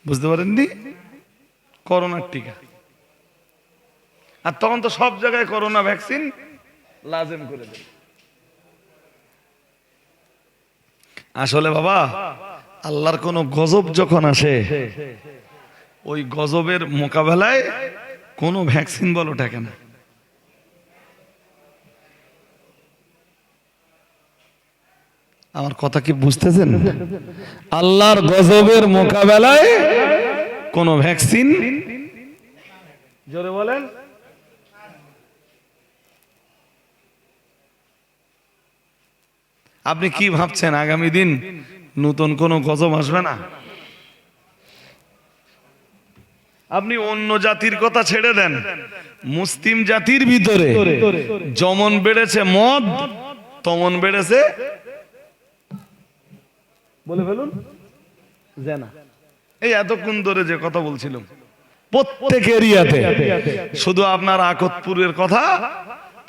বুঝতে পারেননি? করোনার টিকা। আর তখন তো সব জায়গায় করোনা ভ্যাকসিন লাজেম করে দেবে। আসলে বাবা, আল্লাহর কোন গজব যখন আসে, ওই গজবের মোকাবেলায় কোনো ভ্যাকসিন বলো ঠেকে না। আমার কথা কি বুঝতেছেন? আল্লাহর গজবের মোকাবেলায় কোনো ভ্যাকসিন, জোরে বলেন, আপনি কি ভাবছেন আগামী দিন নতুন কোন গজব আসবে না? আপনি অন্য জাতির কথা ছেড়ে দেন, মুসলিম জাতির ভিতরে যেমন বেড়েছে মদ, তেমন বেড়েছে, বলে ফেলুন, জানা। এই এতক্ষণ ধরে যে কথা বলছিলাম, প্রত্যেক এরিয়াতে, শুধু আপনার আকতপুরের কথা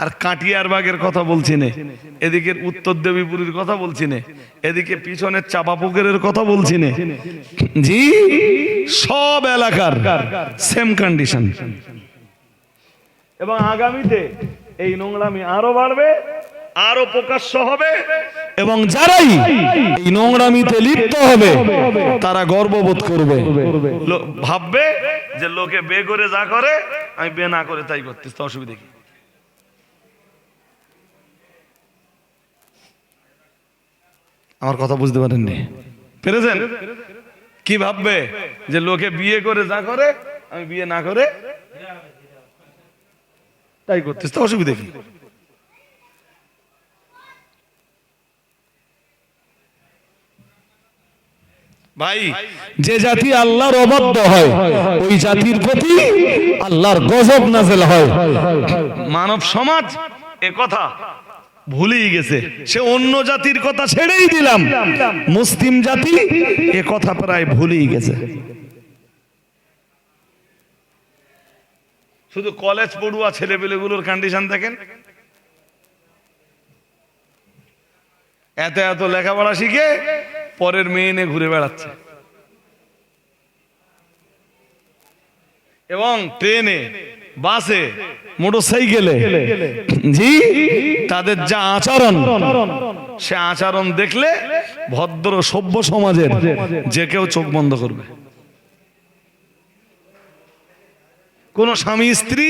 আর কাটিয়ার বাগের কথা বলছি না, এদিকে উত্তর দেবীপুরের কথা বলছি না, এদিকে পিছনের চাপাপুকুরের কথা বলছি না, জি, সব এলাকার সেম কন্ডিশন। এবং আগামীতে এই নোংরামি আরো বাড়বে, আরো প্রকাশ্য হবে, এবং যারাই এই নোংরামিতে লিপ্ত হবে তারা গর্ববোধ করবে, ভাববে যে লোকে বে করে যা করে আমি বে না করে তাই করতেছি, তো অসুবিধা কি? আমার কথা বুঝতে পারেননি? পেরেছেন? কি ভাববে যে লোকে বিয়ে করে যা করে আমি বিয়ে না করে তাই করতেছি, তো অসুবিধা কি? ভাই, যে জাতি আল্লাহর অবাধ্য হয় ওই জাতির প্রতি আল্লাহর গজব নাযিল হয়। মানব সমাজ এ কথা ভুলেই গেছে, সে অন্য জাতির কথা ছেড়েই দিলাম, মুসলিম জাতি এ কথা প্রায় ভুলেই গেছে। শুধু কলেজ পড়ুয়া ছেলেপেলেগুলোর কন্ডিশন দেখেন, এত এত লেখাপড়া শিখে পরের মেয়ে নিয়ে ঘুরে বেড়াচ্ছে, এবং ট্রেনে, বাসে, মোটরসাইকেলে, জি, তাদের যা আচরণ, সে আচরণ দেখলে ভদ্র সভ্য সমাজের যে কেউ চোখ বন্ধ করবে। কোন স্বামী স্ত্রী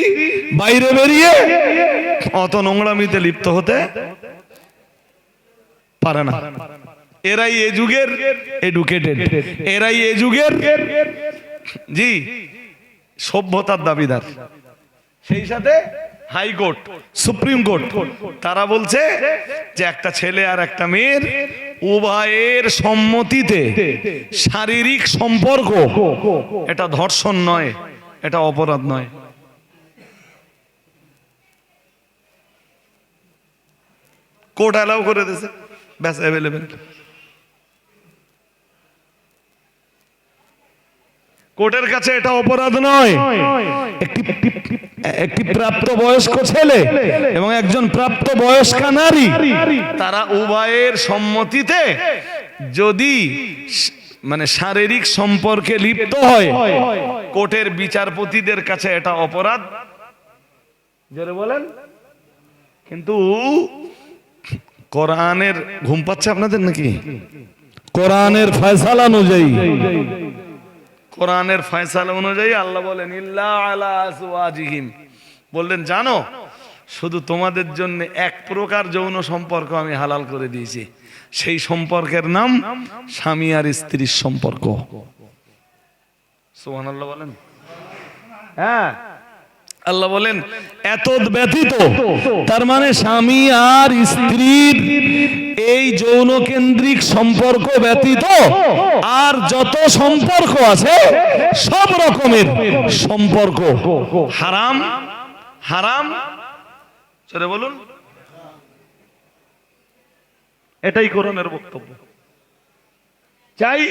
বাইরে বেরিয়ে অত নোংরামিতে লিপ্ত হতে পারে না। এরাই এ যুগের এডুকেটেড, এরাই এ যুগের, জি, সভ্যতার দাবিদার। সেই সাথে হাইকোর্ট, সুপ্রিম কোর্ট, তারা বলছে যে একটা ছেলে আর একটা মেয়ের উভয়ের সম্মতিতে শারীরিক সম্পর্ক, এটা ধর্ষণ নয়, এটা অপরাধ নয়। কোর্ট অ্যালাউ করে দিয়েছে, ব্যাস, অ্যাভেলেবেল। কোর্টের কাছে এটা অপরাধ নয়। একটি প্রাপ্ত বয়স্ক ছেলে এবং একজন প্রাপ্ত বয়স্কা নারী, তারা উভয়ের সম্মতিতে যদি মানে শারীরিক সম্পর্কে লিপ্ত হয়, কোর্টের বিচারপতিদের কাছে এটা অপরাধ, জোরে বলেন। কিন্তু কোরআনের ঘুম পাচ্ছে আপনাদের নাকি? কোরআনের ফয়সালা অনুযায়ী, কোরআনের ফয়সালা অনুযায়ী আল্লাহ বলেন ইল্লা আলা আজওয়াজিহিম, বললেন জানো শুধু তোমাদের জন্য এক প্রকার যৌন সম্পর্ক আমি হালাল করে দিয়েছি, সেই সম্পর্কের নাম স্বামী আর স্ত্রীর সম্পর্ক। সুবহানাল্লাহ বলেন। হ্যাঁ, আল্লাহ বলেন এত ব্যতীত, তার মানে স্বামী আর স্ত্রীর এই যৌন কেন্দ্রিক সম্পর্ক ব্যতীত আর যত সম্পর্ক আছে সব রকমের সম্পর্ক হারাম। হারাম, চলে বলুন, এটাই কোরআনের বক্তব্য। চাই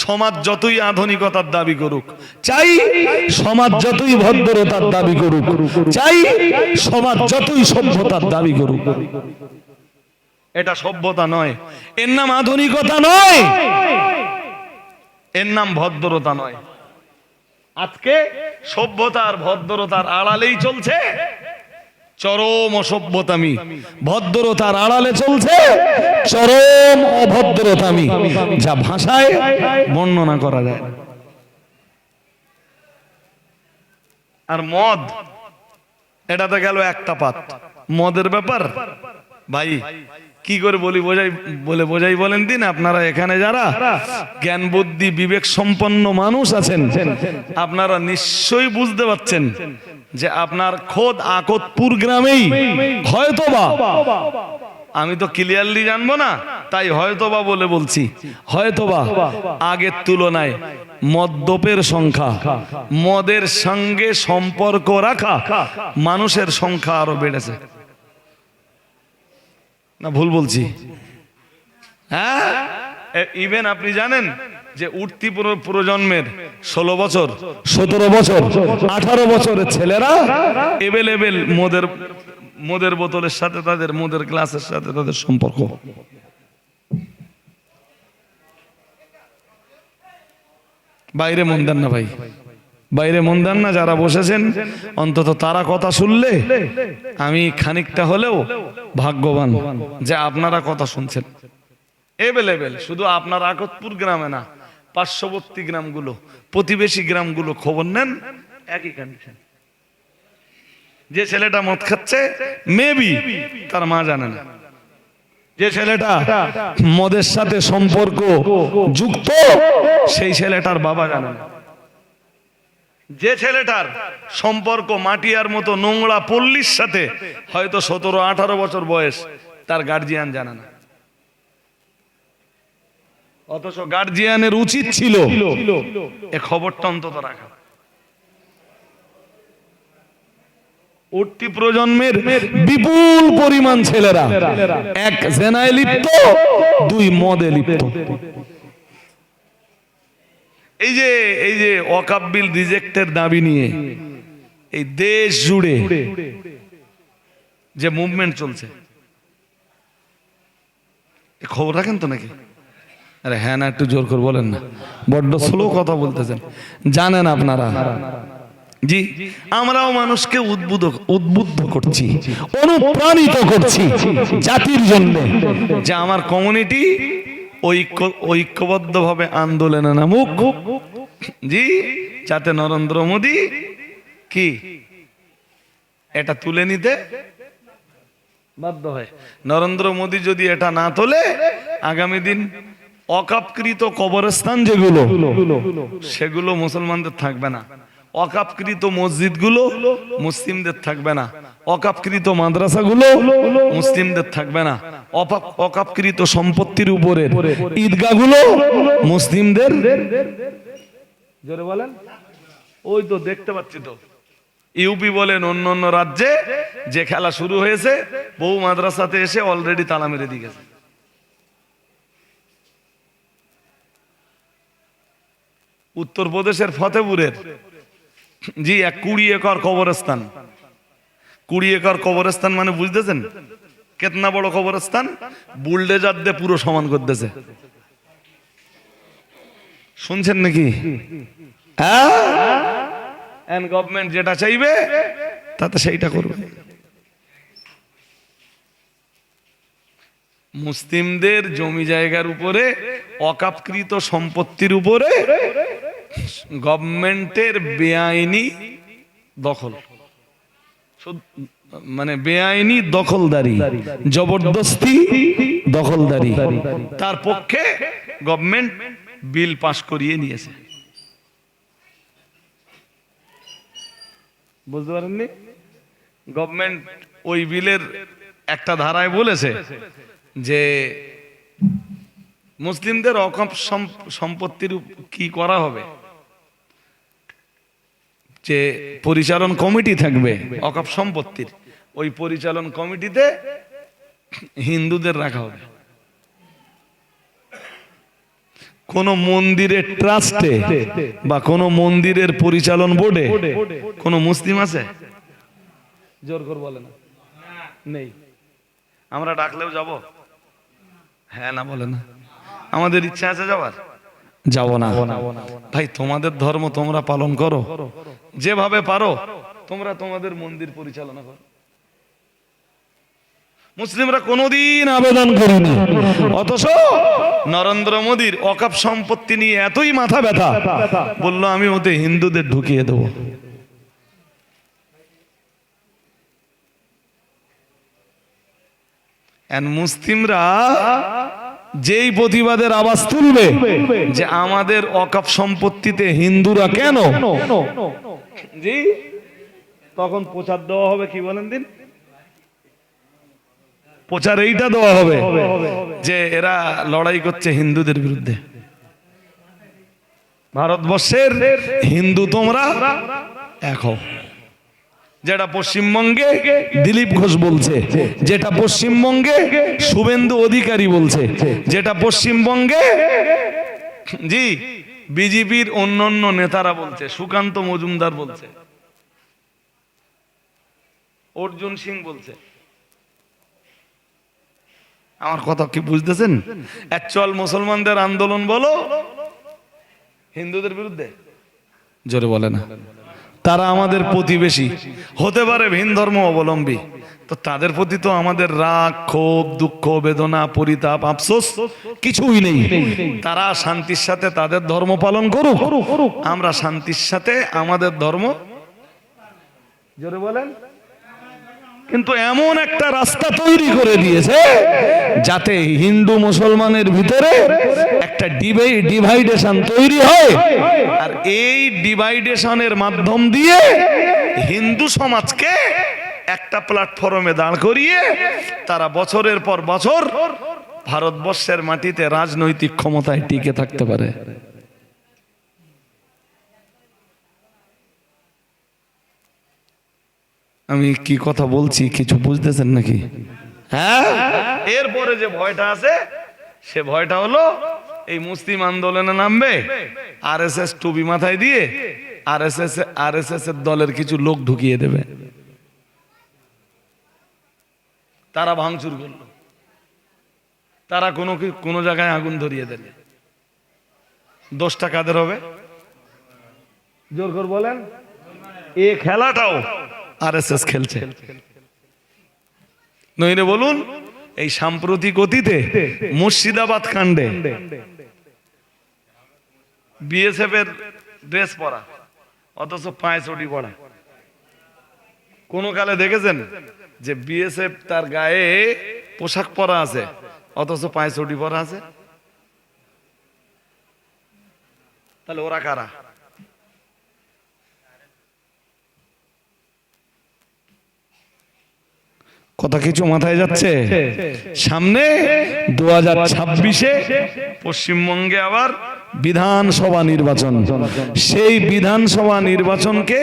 সমাজ যতই আধুনিকতার দাবি করুক, চাই সমাজ যতই ভদ্রতার দাবি করুক, চাই সমাজ যতই সভ্যতার দাবি করুক, এটা সভ্যতা নয়, এর নাম আধুনিকতা নয়, এর নাম ভদ্রতা নয়। আজকে সভ্যতা আর ভদ্রতার আড়ালেই চলছে চরম অসভ্যতামি, ভদ্রতার আড়ালে চলছে চরম অভদ্রতামি, যা ভাষায় বর্ণনা করা যায়। আর মদ, এটা তো গেল একটা পাত। মদের ব্যাপার ভাই কি করে বোঝাই বলেন দিন। আপনারা এখানে যারা জ্ঞান বুদ্ধি বিবেক সম্পন্ন মানুষ আছেন, আপনারা নিশ্চয়ই বুঝতে পারছেন যে আপনার খোদ আকতপুর গ্রামেই হয়তোবা, আমি তো ক্লিয়ারলি জানবো না তাই হয়তোবা বলে বলছি, হয়তোবা আগের তুলনায় মদ্যপের সংখ্যা, মদের সঙ্গে সম্পর্ক রাখা মানুষের সংখ্যা আরো বেড়েছে। না ভুল বলছি? হ্যাঁ, ইভেন আপনি জানেন যে উঠতি প্রজন্মের 16 বছর 17 বছর 18 বছরের ছেলেরা এভেলেবেল মদের বোতলের সাথে, তাদের মদের গ্লাসের সাথে তাদের সম্পর্ক। বাইরে মন দেন না ভাই, বাইরে মন দেন না। যারা বসেছেন অন্তত তারা কথা শুনলে আমি খানিকটা হলেও ভাগ্যবান যে আপনারা কথা শুনছেন। এভেলেবেল শুধু আপনার আকতপুর গ্রামে না, পার্শ্ববর্তী গ্রামগুলো, প্রতিবেশী গ্রামগুলো খবর নেন, একই কন্ডিশন। যে ছেলেটা মদ খাচ্ছে মেবি তার মা জানে না, যে ছেলেটা মদের সাথে সম্পর্ক যুক্ত সেই ছেলেটার বাবা জানে না, যে ছেলেটার সম্পর্ক মাটিয়ার মতো নোংরা পল্লীর সাথে হয়তো 17-18 বছর বয়স, তার গার্জিয়ান জানে না। অথচ গার্জিয়ানের উচিত ছিল এ খবরটা অন্তত রাখা। উঠতি প্রজন্মের বিপুল পরিমাণ ছেলেরা এক জেনায় লিপ্ত, দুই মদে লিপ্ত। এই যে ওয়াকফ বিল রিজেক্টের দাবি নিয়ে এই দেশ জুড়ে যে মুভমেন্ট চলছে, খবর রাখেন তো নাকি? আরে হ্যাঁ না, একটু জোর করে বলেন না, বড্ড স্লো কথা বলতেছেন। জানেন আপনারা, জি আমরাও মানুষকে উদ্বুদ্ধ করছি, অনুপ্রাণিত করছি জাতির জন্য যে আমার কমিউনিটি ঐক্যবদ্ধভাবে আন্দোলনে নামুক, জি, যাতে নরেন্দ্র মোদী কি এটা তুলে নিতে বাধ্য হয়। নরেন্দ্র মোদী যদি এটা না তোলে, আগামী দিন অকাপকৃত কবরস্থান যেগুলো সেগুলো মুসলমানদের থাকবে না, অকাপকৃত মসজিদগুলো মুসলিমদের থাকবে না, অকাপকৃত মাদ্রাসাগুলো মুসলিমদের থাকবে না, অকাপকৃত সম্পত্তির উপরে ঈদগাহগুলো মুসলিমদের। জোরে বলেন। ওই তো দেখতে পাচ্ছি তো, ইউপি বলেন অন্য রাজ্যে যে খেলা শুরু হয়েছে, বহু মাদ্রাসাতে এসে অলরেডি তালা মেরে দিয়ে গেছে। উত্তরপ্রদেশের ফতেপুরের জি এক 20 একর কবরস্থান, 20 একর কবরস্থান মানে বুঝতেছেন কেতনা বড় কবরস্থান? বুলডেজার দিয়ে পুরো সমান করতেছে। শুনছেন নাকি? গভর্নমেন্ট যেটা চাইবে তাতে সেইটা করবে। মুসলিমদের জমি জায়গার উপরে, অকাপকৃত সম্পত্তির উপরে গভর্নমেন্টের বেআইনি দখল, মানে বেআইনি দখলদারি, জবরদস্তি দখলদারি, তার পক্ষে গভর্নমেন্ট বিল পাস করিয়ে নিয়েছে। বুঝতে পারেননি? গভর্নমেন্ট ওই বিলের একটা ধারায় বলেছে যে মুসলিমদের অকাপ সম্পত্তির কি করা হবে, যে পরিচালন কমিটি থাকবে অকাপ সম্পত্তির, ওই পরিচালন কমিটিতে হিন্দুদের রাখা হবে। কোন মন্দিরের ট্রাস্টে বা কোন মন্দিরের পরিচালন বোর্ডে কোন মুসলিম আছে? জোর করে বলে না, নেই। আমরা ডাকলেও যাব? হ্যাঁ না বলে না? আমাদের ইচ্ছা আছে যাওয়ার, যাব না ভাই। তোমাদের ধর্ম তোমরা পালন করো, যেভাবে পারো তোমরা তোমাদের মন্দির পরিচালনা করো। মুসলিমরা কোনোদিন আবেদন করেনি, অথচ নরেন্দ্র মোদীর ওয়াকফ সম্পত্তি নিয়ে এতই মাথা ব্যথা, বললো আমি ওতে হিন্দুদের ঢুকিয়ে দেবো। মুসলিমরা যেই প্রতিবাদের আওয়াজ তুলবে যে আমাদের ওয়াকফ সম্পত্তিতে হিন্দুরা কেন, জি তখন প্রচার দেওয়া হবে, কি বলেন দিন, প্রচার এইটা দেওয়া হবে যে এরা লড়াই করছে হিন্দুদের বিরুদ্ধে। ভারতবর্ষের হিন্দু তোমরা এক হও। যেটা পশ্চিমবঙ্গে দিলীপ ঘোষ বলছে, যেটা পশ্চিমবঙ্গে শুভেন্দু অধিকারী বলছে, যেটা পশ্চিমবঙ্গে জি বিজেপির অন্যান্য নেতারা বলছে, সুকান্ত মজুমদার বলছে, অর্জুন সিং বলছে। আমার কথা কি বুঝতেছেন? অ্যাকচুয়াল মুসলমানদের আন্দোলন বলো হিন্দুদের বিরুদ্ধে, জোরে বলে না। তারা আমাদের প্রতিবেশী, হতে পারে ভিন ধর্ম অবলম্বী, তো তাদের প্রতি তো আমাদের রাগ, ক্ষোভ, দুঃখ, বেদনা, পরিতাপ, আফসোস কিছুই নেই। তারা শান্তির সাথে তাদের ধর্ম পালন করুক, আমরা শান্তির সাথে আমাদের ধর্ম, জোরে বলেন। কিন্তু এমন একটা রাস্তা তৈরি করে দিয়েছে যাতে হিন্দু মুসলমানের ভিতরে একটা ডিভাইডেশন তৈরি হয়, আর এই ডিভাইডেশনের মাধ্যম দিয়ে হিন্দু সমাজকে একটা প্ল্যাটফর্মে দাঁড় করিয়ে তারা বছরের পর বছর ভারতবর্ষের মাটিতে রাজনৈতিক ক্ষমতায় টিকে থাকতে পারে। আমি কি কথা বলছি কিছু বুঝতেছেন নাকি? হ্যাঁ, এরপরে যে ভয়টা আছে সে ভয়টা হলো এই মুসলিম আন্দোলনে নামবে, আরএসএস টুপি মাথায় দিয়ে আরএসএস এর দলের কিছু লোক ঢুকিয়ে দেবে, তারা ভাঙচুর করলো, তারা কোনো জায়গায় আগুন ধরিয়ে দেবে, দোষটা কাদের হবে? জোর করে বলেন। এই খেলাটাও আরএসএস খেলছে, নইলে বলুন এই সাম্প্রতিক অতীতে মুর্শিদাবাদ কাণ্ডে বিএসএফ এর ড্রেস পরা অথচ পায়ে চটি পড়া, কোন কালে দেখেছেন যে বিএসএফ তার গায়ে পোশাক পরা আছে অথচ পায়ে চটি পরা আছে? তাহলে ওরা কারা? কথা কিছু মাথায় যাচ্ছে? সামনে 2026-এ পশ্চিমবঙ্গে আবার বিধানসভা নির্বাচন, সেই বিধানসভা নির্বাচনকে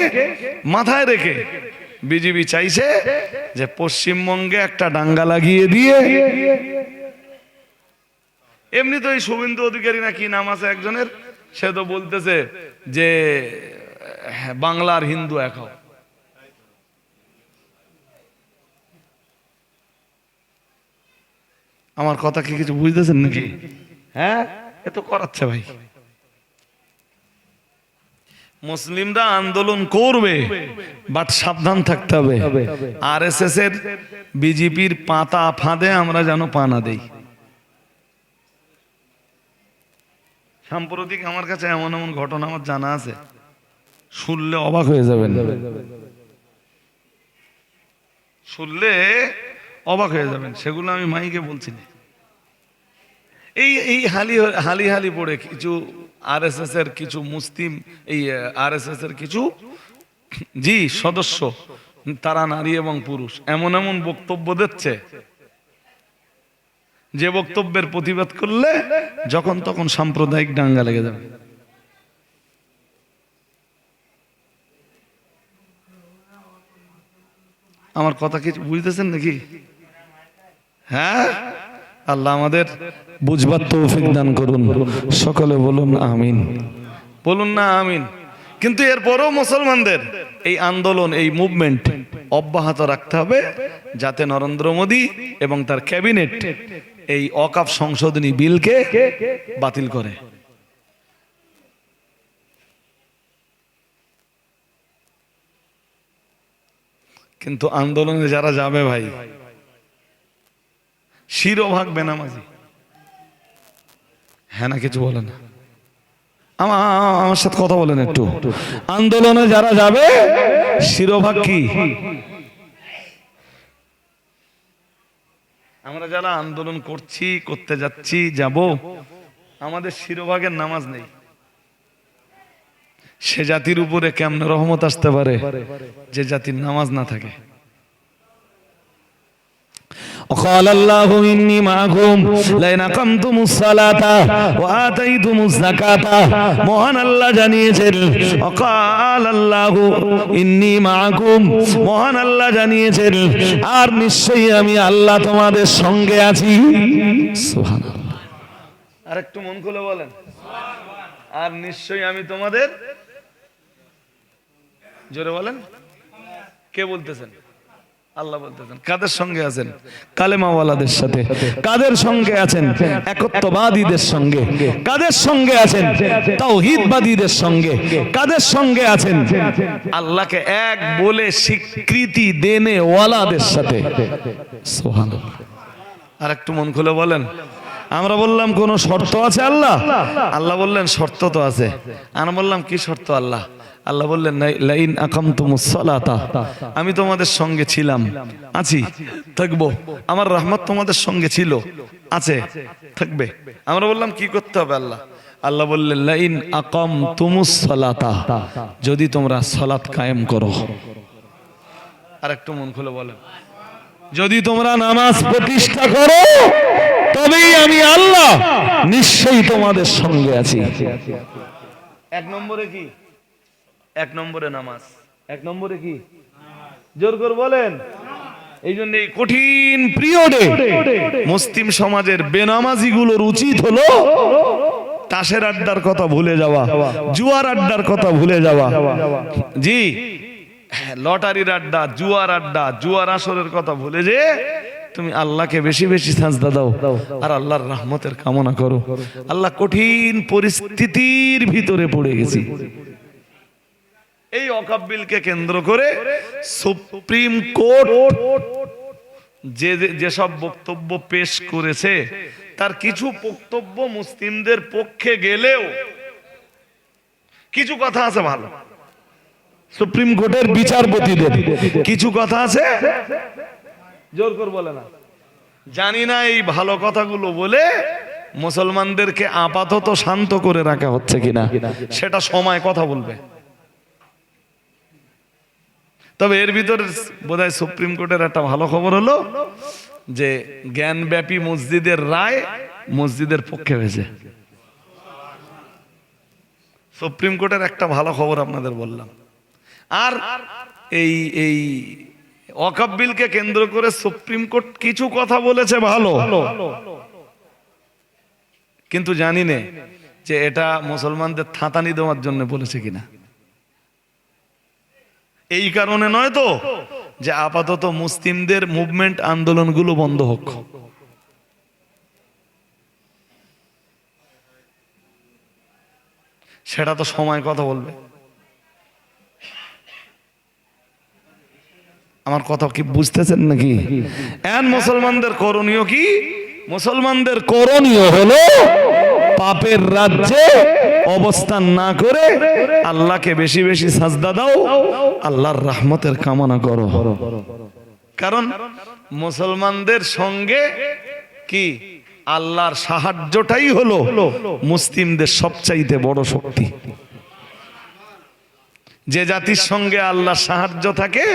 মাথায় রেখে বিজেপি চাইছে যে পশ্চিমবঙ্গে একটা দাঙ্গা লাগিয়ে দিয়ে, এমনি তো এই শুভেন্দু অধিকারী না কি নাম আছে একজনের, সে তো বলতেছে যে বাংলার হিন্দু এক হও। আমার কথা কি কিছু বুঝতেছেন নাকি? হ্যাঁ, এ তো করাচ্ছে ভাই। মুসলিমরা আন্দোলন করবে, বাট সাবধান থাকতে হবে আরএসএস এর বিজেপির পাতা ফাঁদে আমরা যেন পা না দেই। সাম্প্রতিক আমার কাছে এমন এমন ঘটনা আমার জানা আছে, শুনলে অবাক হয়ে যাবেন, শুনলে অবাক হয়ে যাবেন, সেগুলো আমি মাইকে বলছি না। এই হালি পড়ে কিছু আরএসএস এর কিছু মুসলিম, এই আরএসএস এর কিছু জি সদস্য, তারা নারী এবং পুরুষ, এমন এমন বক্তব্য দিচ্ছে যে বক্তব্যের প্রতিবাদ করলে যখন তখন সাম্প্রদায়িক দাঙ্গা লেগে যাবে। আমার কথা কিছু বুঝতেছেন নাকি? হ্যাঁ, আল্লাহ আমাদের বুঝবার তৌফিক দান করুন, সকলে বলুন আমিন, বলুন না আমিন। কিন্তু এরপরও মুসলমানদের এই আন্দোলন, এই মুভমেন্ট অব্যাহত রাখতে হবে, যাতে নরেন্দ্র মোদী এবং তার ক্যাবিনেট এই ওয়াকফ সংশোধনী বিলকে বাতিল করে। কিন্তু আন্দোলনে যারা যাবে ভাই, শিরোভাগ বেনামাজি। হ্যাঁ না কিছু বলেন, আমার সাথে কথা বলেন একটু। আন্দোলনে যারা যাবে শিরোভাগ কি? আমরা যারা আন্দোলন করছি, করতে যাচ্ছি, যাব, আমাদের শিরোভাগের নামাজ নেই। সে জাতির উপরে কেমন রহমত আসতে পারে যে জাতির নামাজ না থাকে। وقال الله إني معكم لئن أقمتم الصلاة وآتيتم الزكاة মহান আল্লাহ জানিয়েছেন وقال الله إني معكم মহান আল্লাহ জানিয়েছেন আর নিশ্চয়ই আমি আল্লাহ তোমাদের সঙ্গে আছি। সুবহানাল্লাহ। আর একটু মন খুলে বলেন সুবহানাল্লাহ। আর নিশ্চয়ই আমি তোমাদের, জোরে বলেন। কে বলতেছেন? আল্লাহ বলতেছেন। কাদের সঙ্গে আছেন? কালেমাওয়ালাদের সাথে। কাদের সঙ্গে আছেন? একত্ববাদীদের সঙ্গে। কাদের সঙ্গে আছেন? তাওহীদবাদীদের সঙ্গে। কাদের সঙ্গে আছেন? আল্লাহকে এক বলে স্বীকৃতি দেনে ওয়ালাদের সাথে। সুবহানাল্লাহ। আর একটু মন খুলে বলেন। আমরা বললাম কোন শর্ত আছে আল্লাহ? আল্লাহ বললেন শর্ত তো আছে। আমরা বললাম কি শর্ত আল্লাহ? আল্লাহ বললেন লাইন আকামতুমুস সালাতা, আমি তোমাদের সঙ্গে ছিলাম, আছি, থাকবো। আমার রহমত তোমাদের সঙ্গে ছিল, আছে, থাকবে। আমরা বললাম কি করতে হবে আল্লাহ? আল্লাহ বললেন লাইন আকামতুমুস সালাতা, যদি তোমরা সালাত কায়েম করো। আর একটু মন খুলে বলেন, যদি তোমরা নামাজ প্রতিষ্ঠা করো তবেই আমি আল্লাহ নিশ্চয়ই তোমাদের সঙ্গে আছি। এক নম্বরে কি? এক নম্বরে নামাজ। এক নম্বরে কি? জোর করে বলেন। এই জন্য এই কঠিন পিরিয়ডে মুসলিম সমাজের বেনামাজি গুলোর উচিত হলো তাসের আড্ডার কথা ভুলে যাওয়া, জুয়ার আড্ডার কথা ভুলে যাওয়া। জি, লটারির আড্ডা, জুয়ার আড্ডা, জুয়ার আসরের কথা ভুলে যে তুমি আল্লাহকে বেশি বেশি সাজদা দাও আর আল্লাহর রহমতের কামনা করো। আল্লাহ কঠিন পরিস্থিতির ভিতরে পড়ে গেছি। এই ওয়াকফ বিলকে কেন্দ্র করে সুপ্রিম কোর্ট যেসব বক্তব্য পেশ করেছে তার কিছু বক্তব্য মুসলিমদের পক্ষে গেলেও কিছু কথা আছে ভালো। সুপ্রিম কোর্টের বিচারপতিদের কিছু কথা আছে, জোর করে বলে না, জানি না এই ভালো কথাগুলো বলে মুসলমানদেরকে আপাতত শান্ত করে রাখা হচ্ছে কিনা, সেটা সময় কথা বলবে। তবে এর ভিতরে বোধহয় সুপ্রিম কোর্টের একটা ভালো খবর হলো যে জ্ঞানব্যাপী মসজিদের রায় মসজিদের পক্ষে হয়েছে। সুপ্রিম কোর্টের একটা ভালো খবর আপনাদের বললাম। আর এই এই ওয়াকফ বিলকে কেন্দ্র করে সুপ্রিম কোর্ট কিছু কথা বলেছে ভালো, কিন্তু জানি না যে এটা মুসলমানদের থাতানি দেওয়ার জন্য বলেছে কিনা। এই কারণে নয় তো যে আপাতত মুসলিমদের মুভমেন্ট আন্দোলনগুলো বন্ধ হোক। সেটা তো সময় কথা বলবে। আমার কথা কি বুঝতেছেন নাকি? এন মুসলমানদের করণীয় কি? মুসলমানদের করণীয় হলো পাপের রাজ্যে অবস্থান না করে আল্লাহকে বেশি বেশি সাজদা দাও, আল্লাহর রহমতের কামনা করো। কারণ মুসলমানদের সঙ্গে কি আল্লাহর সাহায্যটাই হলো মুসলিমদের সবচাইতে বড় শক্তি। যে জাতির সঙ্গে আল্লাহর সাহায্য থাকে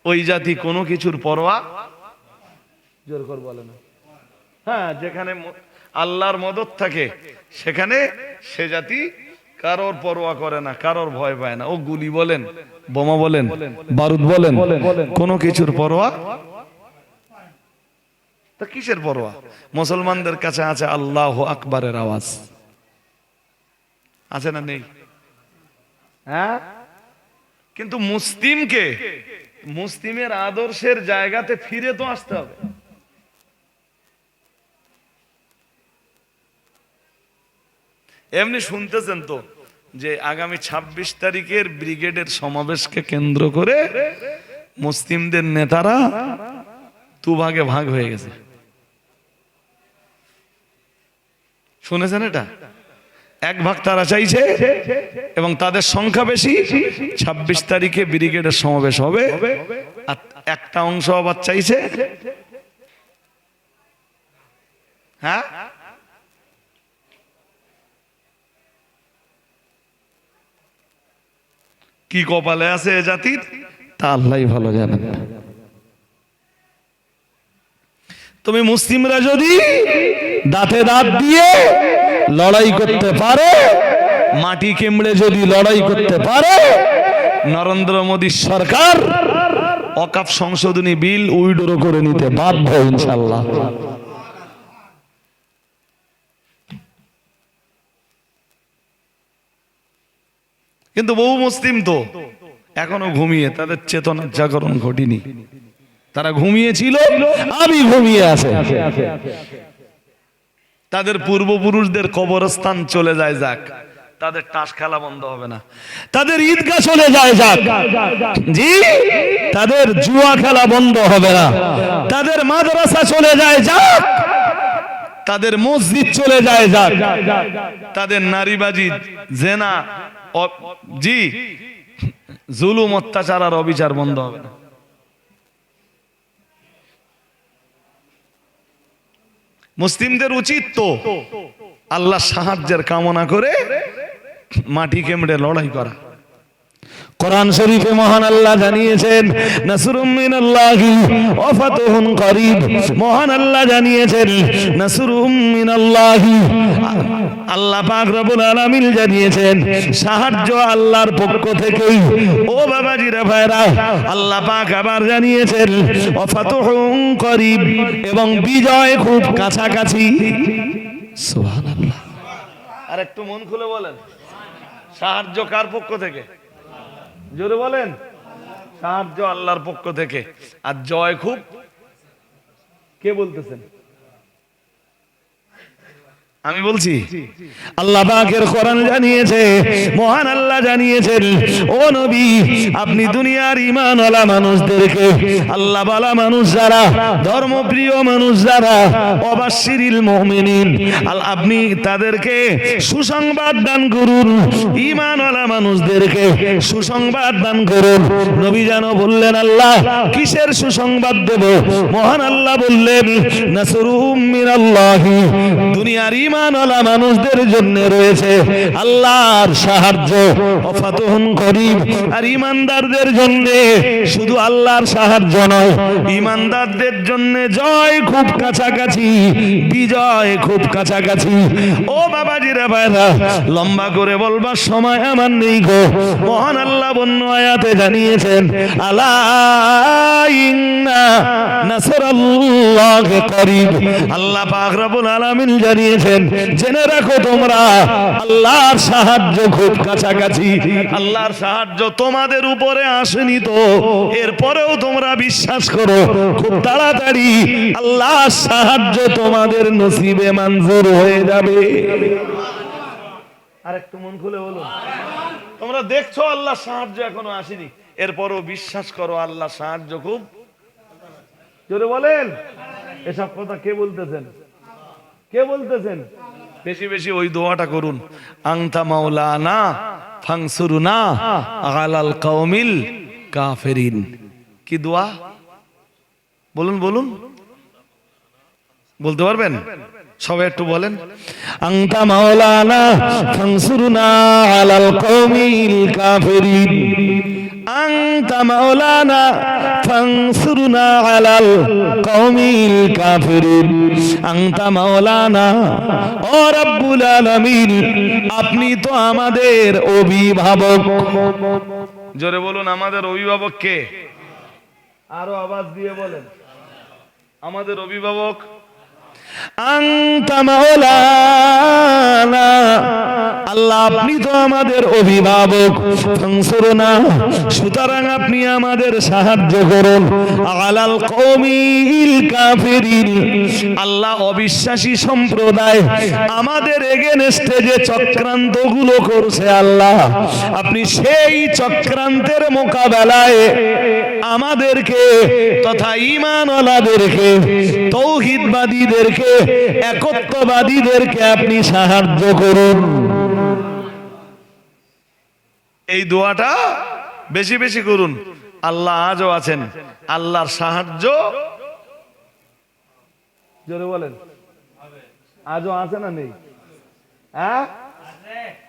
ওই জাতি কোনো কিছুর পরোয়া, জোর করে বলে না, হ্যাঁ, যেখানে আল্লাহর মদদ থাকে সেখানে সে জাতি কারোর পরোয়া করে না, কারোর ভয় পায় না। ও গুলি বলেন, বোমা বলেন, বারুদ বলেন, কোনো কিছুর পরোয়া। তা কিসের পরোয়া? মুসলমানদের কাছে আছে আল্লাহু আকবারের আওয়াজ, আছে না নেই? হ্যাঁ, কিন্তু মুসলিমকে মুসলিমের আদর্শের জায়গাতে ফিরে তো আসতে হবে। এমনি শুনতেছেন তো যে আগামী ২৬ তারিখের ব্রিগেডের সমাবেশকে কেন্দ্র করে মুসলিমদের নেতারা দুভাগে ভাগ হয়ে গেছে। শুনেছেন এটা? এক ভাগ তারা চাইছে এবং তাদের সংখ্যা বেশি, ২৬ তারিখে ব্রিগেডের সমাবেশ হবে। আর একটা অংশ আবার চাইছে, হ্যাঁ, কি কপালে আছে এ জাতির তা আল্লাহই ভালো জানেন। তুমি মুসলিমরা যদি দাঁতে দাঁত দিয়ে লড়াই করতে পারে, মাটি কেমড়ে যদি লড়াই করতে পারে, নরেন্দ্র মোদী সরকার ওয়াকফ সংশোধনী বিল উইড্রো করে নিতে বাধ্য ইনশাআল্লাহ। কিন্তু বহু মুসলিম তো এখনো ঘুমিয়ে, তাদের চেতনার জাগরণ ঘটেনি। তারা ঘুমিয়েছিল, আমি ঘুমিয়ে আছে। তাদের পূর্বপুরুষদের কবরস্থান চলে যায় যাক, তাদের তাস খেলা বন্ধ হবে না। তাদের ঈদগাহ চলে যায় যাক, জি, তাদের জুয়া খেলা বন্ধ হবে না। তাদের মাদ্রাসা চলে যায় যাক, তাদের মসজিদ চলে যায় যাক, তাদের নারীবাজি, জেনা, জি, জুলুম, অত্যাচার আর অবিচার বন্ধ হবে না। মুসলিমদের উচিত তো আল্লাহ সাহায্যের কামনা করে মাটি কেমড়ে লড়াই করা। কোরআন শরীফে মহান আল্লাহ জানিয়েছেন নাসরুম মিনাল্লাহি ওয়া ফাতহুন করিব। মহান আল্লাহ জানিয়েছেন নাসরুম মিনাল্লাহি, আল্লাহ পাক রব্বুল আলামিন জানিয়েছেন সাহায্য আল্লাহর পক্ষ থেকেই। ও বাবাজিরা ভাইরা, আল্লাহ পাক আবার জানিয়েছেন ওয়া ফাতহুন করিব, এবং বিজয় খুব কাছাকাছি। সুবহানাল্লাহ। আর একটু মন খুলে বলেন, সাহায্য কার পক্ষ থেকে? জোরে বলেন, সাহায্য আল্লাহর পক্ষ থেকে। আর জয় খুব, কে বলতেছেন? আমি বলছি। আল্লাহ পাকের কোরআন জানিয়েছে, মহান আল্লাহ জানিয়েছেন ও নবী, আপনি দুনিয়ার ঈমানওয়ালা মানুষদেরকে, আল্লাহ ওয়ালা মানুষ যারা, ধর্মপ্রিয় মানুষ যারা, ওয়াবাশশিরিল মুমিনিন, আপনি তাদেরকে সুসংবাদ দান করুন। ঈমানওয়ালা মানুষদেরকে সুসংবাদ দান করুন। নবী যেন বললেন, আল্লাহ কিসের সুসংবাদ দেব? মহান আল্লাহ বললেন নাসরুম মিনাল্লাহি, দুনিয়ার ঈমানওয়ালা মানুষদের জন্য রয়েছে আল্লাহর সাহায্য। ওয়া ফাতহুন করিব, আর ঈমানদারদের জন্য শুধু আল্লাহর সাহায্য নয়, ঈমানদারদের জন্য জয় খুব কাছাকাছি, বিজয় খুব কাছাকাছি। ও বাবাজিরা ভাইরা, লম্বা করে বলবার সময় আমার নেই গো। মহান আল্লাহ বন্য আয়াতে জানিয়েছেন আলা ইন্না নাসরাল্লাহি করিব। আল্লাহ পাক রব্বুল আলামিন জানিয়েছেন জেনে রাখো তোমরা আল্লাহর সাহায্য খুব কাছাকাছি। আল্লাহর সাহায্য তোমাদের উপরে আসেনি তো, এরপরেও তোমরা বিশ্বাস করো খুব তাড়াতাড়ি আল্লাহর সাহায্য তোমাদের নসিবে মঞ্জুর হয়ে যাবে। আর একটু মন খুলে বলো, তোমরা দেখছো আল্লাহর সাহায্য এখনো আসেনি, এরপরও বিশ্বাস করো আল্লাহর সাহায্য খুব। জোরে বলেন, এসব কথা কে বলতেছেন? কে বলতেছেন? বেশি বেশি ওই দোয়াটা করুন, আনতা মাওলানা ফানসুরনা আলাল কওমিল কাফিরিন। কি দোয়া? বলুন বলুন, বলতে পারবেন? সবাই একটু বলেন, আনতা মাওলানা ফানসুরনা আলাল কওমিল কাফিরিন। আনতা মাওলানা ফানসুরনা আলাল কওমিল কাফিরিন। আনতা মাওলানা, ও রব্বুল আলামিন, আপনি তো আমাদের অভিভাবক। জোরে বলুন, আমাদের অভিভাবক কে? আরো আওয়াজ দিয়ে বলেন, আমাদের অভিভাবক। আনতা মাওলানা, আল্লাহ আপনি তো আমাদের অভিভাবক, ফানসুরনা, সুতরাং আপনি আমাদের সাহায্য করুন, আলাল কওমিল কাফিরিন, আল্লাহ অবিশ্বাসী সম্প্রদায় আমাদের এগেনস্টে যে চক্রান্তগুলো করছে, আল্লাহ আপনি সেই চক্রান্তের মোকাবেলায় আমাদেরকে তথা ঈমানওয়ালাদেরকে, তৌহিদবাদীদেরকে, একত্ববাদীদেরকে আপনি সাহায্য করুন। এই দোয়াটা বেশি বেশি করুন। আল্লাহ আজও আছেন, আল্লাহর সাহায্য জোরে বলেন আজও আছে না নেই? হ্যাঁ,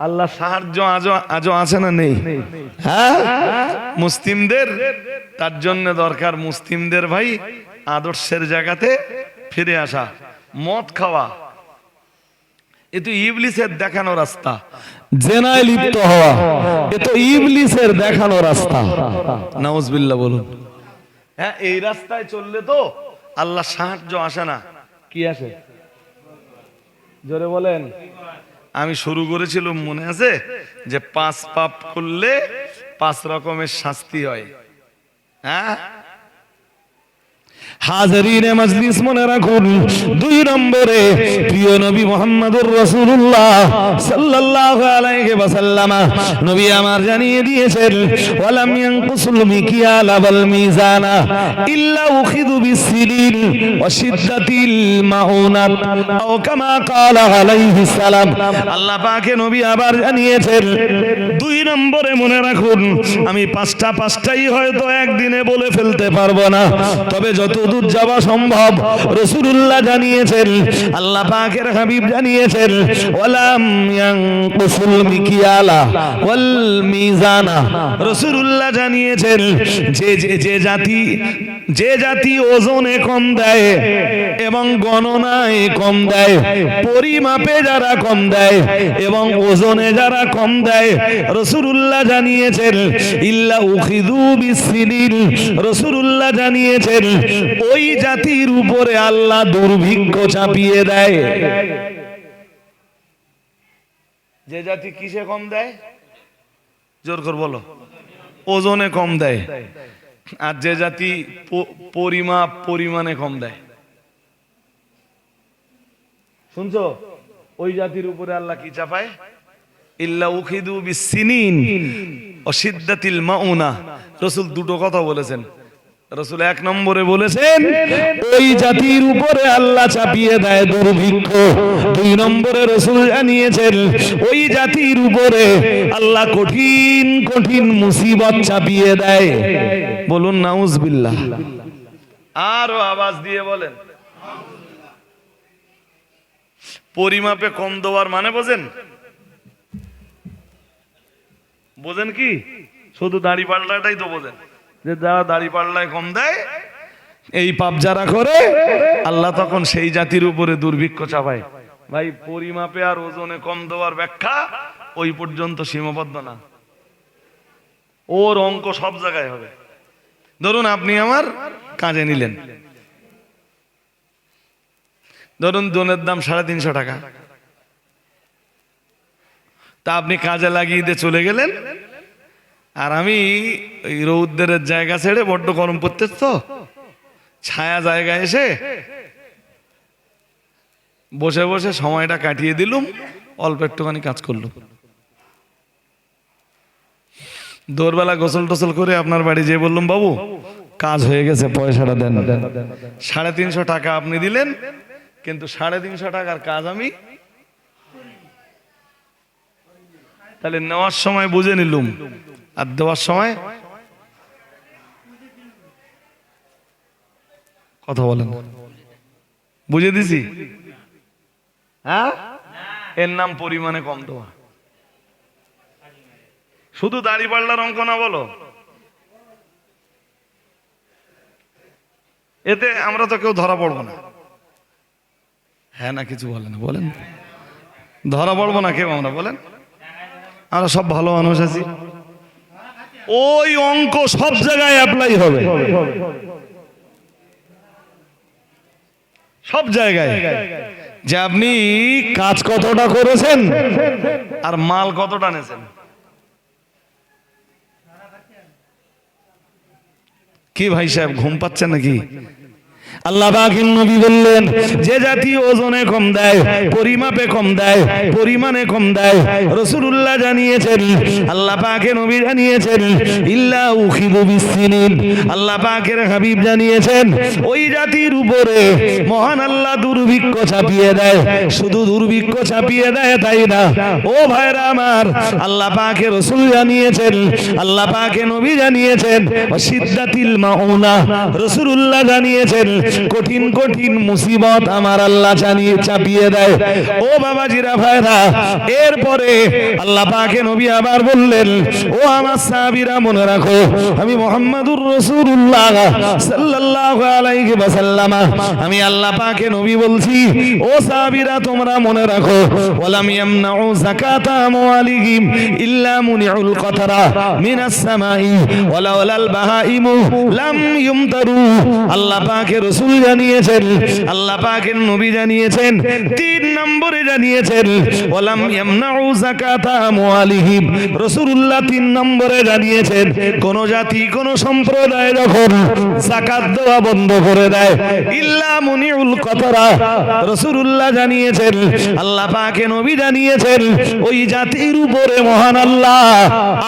আল্লাহ সাহায্য আজও আছে না নেই? হ্যাঁ, মুসলিমদের তার জন্য দরকার, মুসলিমদের ভাই আদর্শের জায়গাতে ফিরে আসা। মদ খাওয়া এ তো ইবলিসের দেখানো রাস্তা, জেনায় লিপ্ত হওয়া এ তো ইবলিসের দেখানো রাস্তা। নাউজুবিল্লাহ বলুন। হ্যাঁ, এই রাস্তায় চললে তো আল্লাহ সাহায্য আসে না। কি আসে জোরে বলেন? আমি শুরু করেছিলাম মনে আছে যে 5 পাপ করলে 5 রকমের শাস্তি হয়। হ্যাঁ, হাজিরিনে মজলিস মনে রাখুন, 2 নম্বরে প্রিয় নবী মুহাম্মদুর রাসূলুল্লাহ সাল্লাল্লাহু আলাইহি ওয়াসাল্লাম নবী আমার জানিয়ে দিয়েছেন, ওয়ালাম ইয়ানকুসুল মিকিয়াল ওয়াল মিজানা ইল্লা উখিযু বিসসিনিন ওয়া শিদ্দাতিল মাউনাত আও কামা ক্বালা আলাইহিস সালাম। আল্লাহ পাকে নবী আবার জানিয়েছেন, 2 নম্বরে মনে রাখুন, আমি পাঁচটাই হয়তো একদিনে বলে ফেলতে পারবো না, তবে যতদূর যাওয়া সম্ভব রাসূলুল্লাহ জানিয়েছেন, আল্লাহ পাকের হাবিব জানিয়েছেন, ওয়ালাম ইয়ানকুসুল মিকিয়ালা ওয়াল মিজানা। রাসূলুল্লাহ জানিয়েছেন যে জাতি ওজনে কম দেয় এবং গণনায় কম দেয়, পরিমাপে যারা কম দেয় এবং ওজনে যারা কম দেয়, রাসূলুল্লাহ জানিয়েছেন ইল্লা উখিযু বিসসিনিন। রাসূলুল্লাহ জানিয়েছেন ওই জাতির উপরে আল্লাহ দুর্ভিক্ষ চাপিয়ে দেয়। যে জাতি কিসে কম দেয়? জোর করে বলো। ওজনে কম দেয়। আর যে জাতি পরিমাণে কম দেয়, শুনছো, ওই জাতির উপরে আল্লাহ কি চাপায়? ইল্লা উখিযু বিসসিনিন ওয়া শিদ্দাতিল মাউনা। রাসূল দুটো কথা বলেছেন। রাসূল 1 নম্বরে বলেছেন ওই জাতির উপরে আল্লাহ চাপিয়ে দেয় দুর্ভিক্ষ। 2 নম্বরে রাসূল জানিয়েছেন ওই জাতির উপরে আল্লাহ কঠিন কঠিন মুসিবত চাপিয়ে দেয়। বলুন নাউজুবিল্লাহ। আরো আওয়াজ দিয়ে বলেন। পরিমাপে কম দেওয়ার মানে বোঝেন? বোঝেন কি? শুধু দাড়ি পাল্লাটাই তো বোঝেন, যে যারা দাড়ি পাল্লায় কম দেয়, এই পাপ যারা করে, আল্লাহ তখন সেই জাতির উপরে দুর্ভিক্ষ চাপায়। ভাই, পরিমাপে আর ওজনে কম দেওয়ার ব্যাখ্যা ওই পর্যন্ত সীমাবদ্ধ না, ওর অঙ্ক সব জায়গায় হবে। ধরুন আপনি আমার কাজে নিলেন, ধরুন দোনের দাম 350 টাকা, তা আপনি কাজে লাগিয়ে দিয়ে চলে গেলেন, আর আমি ওই রৌদ্রের জায়গা ছেড়ে বড্ড গরম পড়তে, তো ছায়া জায়গায় এসে বসে বসে সময়টা কাটিয়ে দিলুম, অল্প একটুখানি কাজ করলুম। দোরবেলা গোসল টোসল করে আপনার বাড়ি যেয়ে বললাম, বাবু কাজ হয়ে গেছে, পয়সাটা দেন। 350 টাকা আপনি দিলেন, কিন্তু 350 টাকার কাজ আমি, তাহলে নেওয়ার সময় বুঝে নিলুম আর দেওয়ার সময় কথা বলেন, বুঝে দিছি? হ্যাঁ, এর নাম পরিমাণে কম দেওয়া। শুধু দাড়ি পাল্লার অঙ্ক না বলো, এতে আমরা তো কেউ ধরা পড়বো না। হ্যাঁ না, কিছু বলেন, বলেন। ধরা পড়বো না কেউ আমরা, বলেন। আমরা সব ভালো মানুষ আছি। ওই অঙ্ক সব জায়গায় অ্যাপ্লাই হবে, সব জায়গায়। যে আপনি কাজ কতটা করেছেন আর মাল কতটা নেছেন। কি ভাই সাহেব ঘুম পাচ্ছেন নাকি? আল্লাহ পাকের নবী বললেন যে জাতি ওজনে কম দেয়, পরিমাপে কম দেয়, পরিমাণে কম দেয়, রাসূলুল্লাহ জানিয়েছেন, আল্লাহ পাকের নবী জানিয়েছেন, ইল্লা উখিযু বিসসিনিন, আল্লাহ পাকের হাবিব জানিয়েছেন ওই জাতির উপরে মহান আল্লাহ দুর্ভিক্ষ চাপিয়ে দেয়। শুধু দুর্ভিক্ষ চাপিয়ে দেয় তাই না, ও ভাইরা আমার, আল্লাহ পাকের রাসূল জানিয়েছেন, আল্লাহ পাকের নবী জানিয়েছেন, ওয়াশিদ্দাতিল মাউনা, রাসূলুল্লাহ জানিয়েছেন কঠিন কঠিন মুসিবত আমার আল্লাহ জানিয়ে চাপিয়ে দেয়। ও বাবাজিরা ভাইরা, এরপরে আল্লাহ পাকে নবী আবার বললেন, ও আমার সাহাবীরা মনে রাখো, আমি মুহাম্মাদুর রাসূলুল্লাহ সাল্লাল্লাহু আলাইহি ওয়াসাল্লাম, আমি আল্লাহ পাকে নবী বলছি, ও সাহাবীরা তোমরা মনে রাখো, ওয়ালাম ইয়ামনাউ যাকাতা আমওয়ালিহিম ইল্লা মুনিউল কতরা মিনাস সামাই ওয়ালাউলাল বাহাইমু লাম ইউমতারু। আল্লাহ পাকের রাসূল জানিয়েছেন, আল্লাহ পাকের নবী জানিয়েছেন, 3 নম্বরে জানিয়েছেন ওয়ালাম ইয়ামনাউ যাকাতা আমওয়ালিহিম, রাসূলুল্লাহ 3 নম্বরে জানিয়েছেন কোন জাতি কোন সম্প্রদায় যখন যাকাত দেওয়া বন্ধ করে দেয়, ইল্লা মুনিউল কতরা, রাসূলুল্লাহ জানিয়েছেন, আল্লাহ পাকের নবী জানিয়েছেন ওই জাতির উপরে মহান আল্লাহ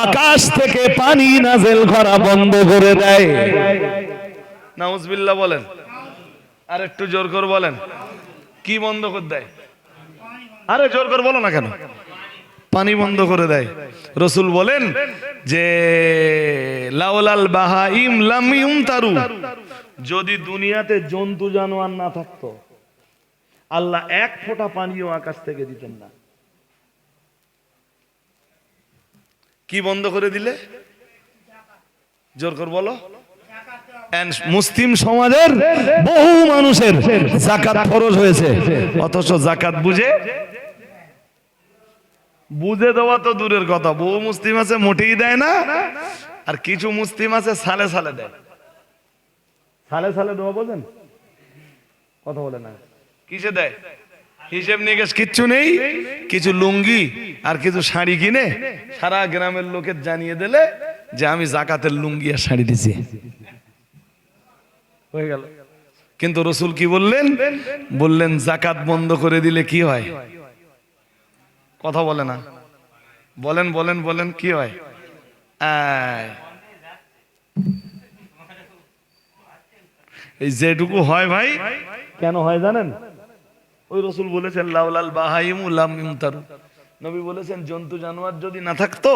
আকাশ থেকে পানি নাযিল করা বন্ধ করে দেয়। নাউজুবিল্লাহ বলেন, আর একটু জোর করে বলেন, কি বন্ধ করে দেয়? আরে জোর করে বলো না কেন? পানি বন্ধ করে দেয়। রাসূল বলেন যে লাউলাল বাহাইম লাম ইউমতারু, যদি দুনিয়াতে জন্তু জানোয়ার না থাকতো আল্লাহ এক ফোঁটা পানিও আকাশ থেকে দিতেন না। কি বন্ধ করে দিলে? জোর করে বলো। মুসলিম সমাজের বহু মানুষের যাকাত ফরজ হয়েছে, অথচ যাকাত বুঝে দেওয়া তো দূরের কথা, বহু মুসলিম আছে মোটেই দেয় না, আর কিছু মুসলিম আছে সালে সালে দেয়। সালে সালে দেওয়া বোঝেন? কথা বলে না, কিসে দেয়? হিসেব নিকেশ কিচ্ছু নেই, কিছু লুঙ্গি আর কিছু শাড়ি কিনে সারা গ্রামের লোকের জানিয়ে দিলে যে আমি যাকাতের লুঙ্গি আর শাড়ি দিছি, হয়ে গেল। কিন্তু রাসূল কি বললেন? বললেন যাকাত বন্ধ করে দিলে কি হয়? কথা বলে না, বলেন বলেন বলেন, কি হয়? এই যেটুকু হয় ভাই, কেন হয় জানেন? ওই রাসূল বলেছেন লাউলাল বাহাইমু লাম ইউমতারু, নবী বলেছেন জন্তু জানোয়ার যদি না থাকতো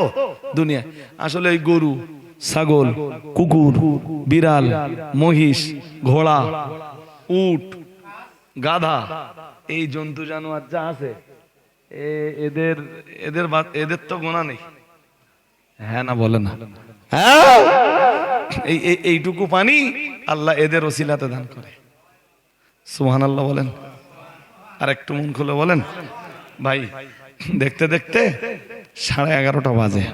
দুনিয়া, আসলে এই গরু, ছাগল, কুকুর, বিড়াল, মহিষ, ঘোড়া, উট, গাধা, এই জন্তু জানোয়ার যা আছে এদের এদের এদের তো গোনা নেই। হ্যাঁ না বলে না? হ্যাঁ, এইটুকু পানি আল্লাহ এদের ওসিলাতে দান করে। সুবহানাল্লাহ বলেন, আর একটু মন খুলে বলেন। ভাই দেখতে দেখতে 11:30 বাজে,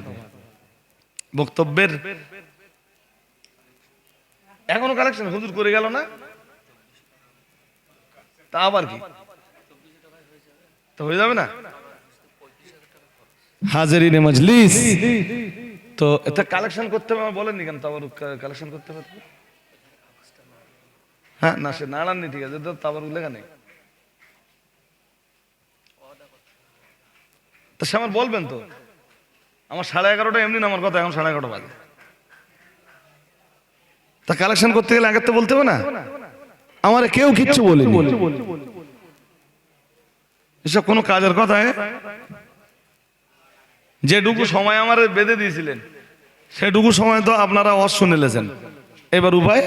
বক্তব্যের এখনো কালেকশন হুজুর করে গেল না, তা আবার কি তো হয়ে যাবে না? হাজিরিনে মজলিস তো এটা কালেকশন করতে হবে, আমার বলেননি কেন? তাবার কালেকশন করতে হবে। হ্যাঁ না, সে নাড়াননি, ঠিক আছে, তাবার লেখা নেই তো সে আমার বলবেন তো। আমার 11:30 এমনি না, আমার কথা এখন 11:30 বাজে, তা কালেকশন করতে গেলে আগে তো বলতে হবে না? আমার কেউ কিচ্ছু বলেনি, এসব কোনো কাজের কথা। যেটুকু সময় আমার বেঁধে দিয়েছিলেন সেটুকু সময় তো আপনারা শুনেলেছেন, এবার উপায়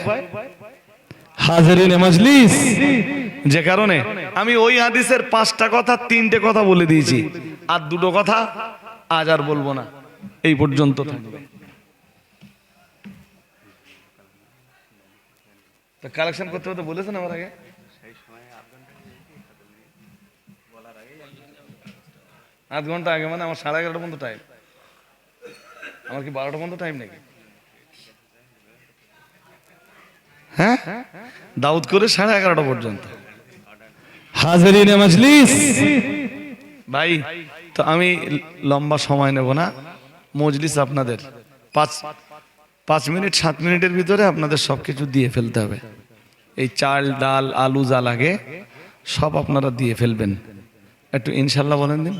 হাজিরিনে মজলিস। যে কারণে আমি ওই হাদিসের 5টা কথা 3টে কথা বলে দিয়েছি, আর 2টো কথা আজ আর বলবো না, এই পর্যন্ত থাকবে। তো কালেকশন করতে হতে বলেছেন আমার আগে, আধ ঘন্টা আগে, মানে আমার 11:30 পর্যন্ত টাইম। আমার কি 12টা পর্যন্ত টাইম নাকি? হ্যাঁ, দাউদ করে 11:30 পর্যন্ত। হাজিরিনে মজলিস ভাই, তো আমি লম্বা সময় নেব না, মজলিস আপনাদের 5 মিনিট 7 মিনিটের ভিতরে আপনাদের সবকিছু দিয়ে ফেলতে হবে। এই চাল ডাল আলু যা লাগে সব আপনারা দিয়ে ফেলবেন। একটু ইনশাল্লাহ বলেন দিন,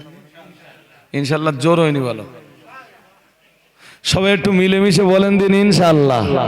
ইনশাল্লাহ জোর হয়নি বলো, সবাই একটু মিলেমিশে বলেন দিন ইনশাল্লাহ।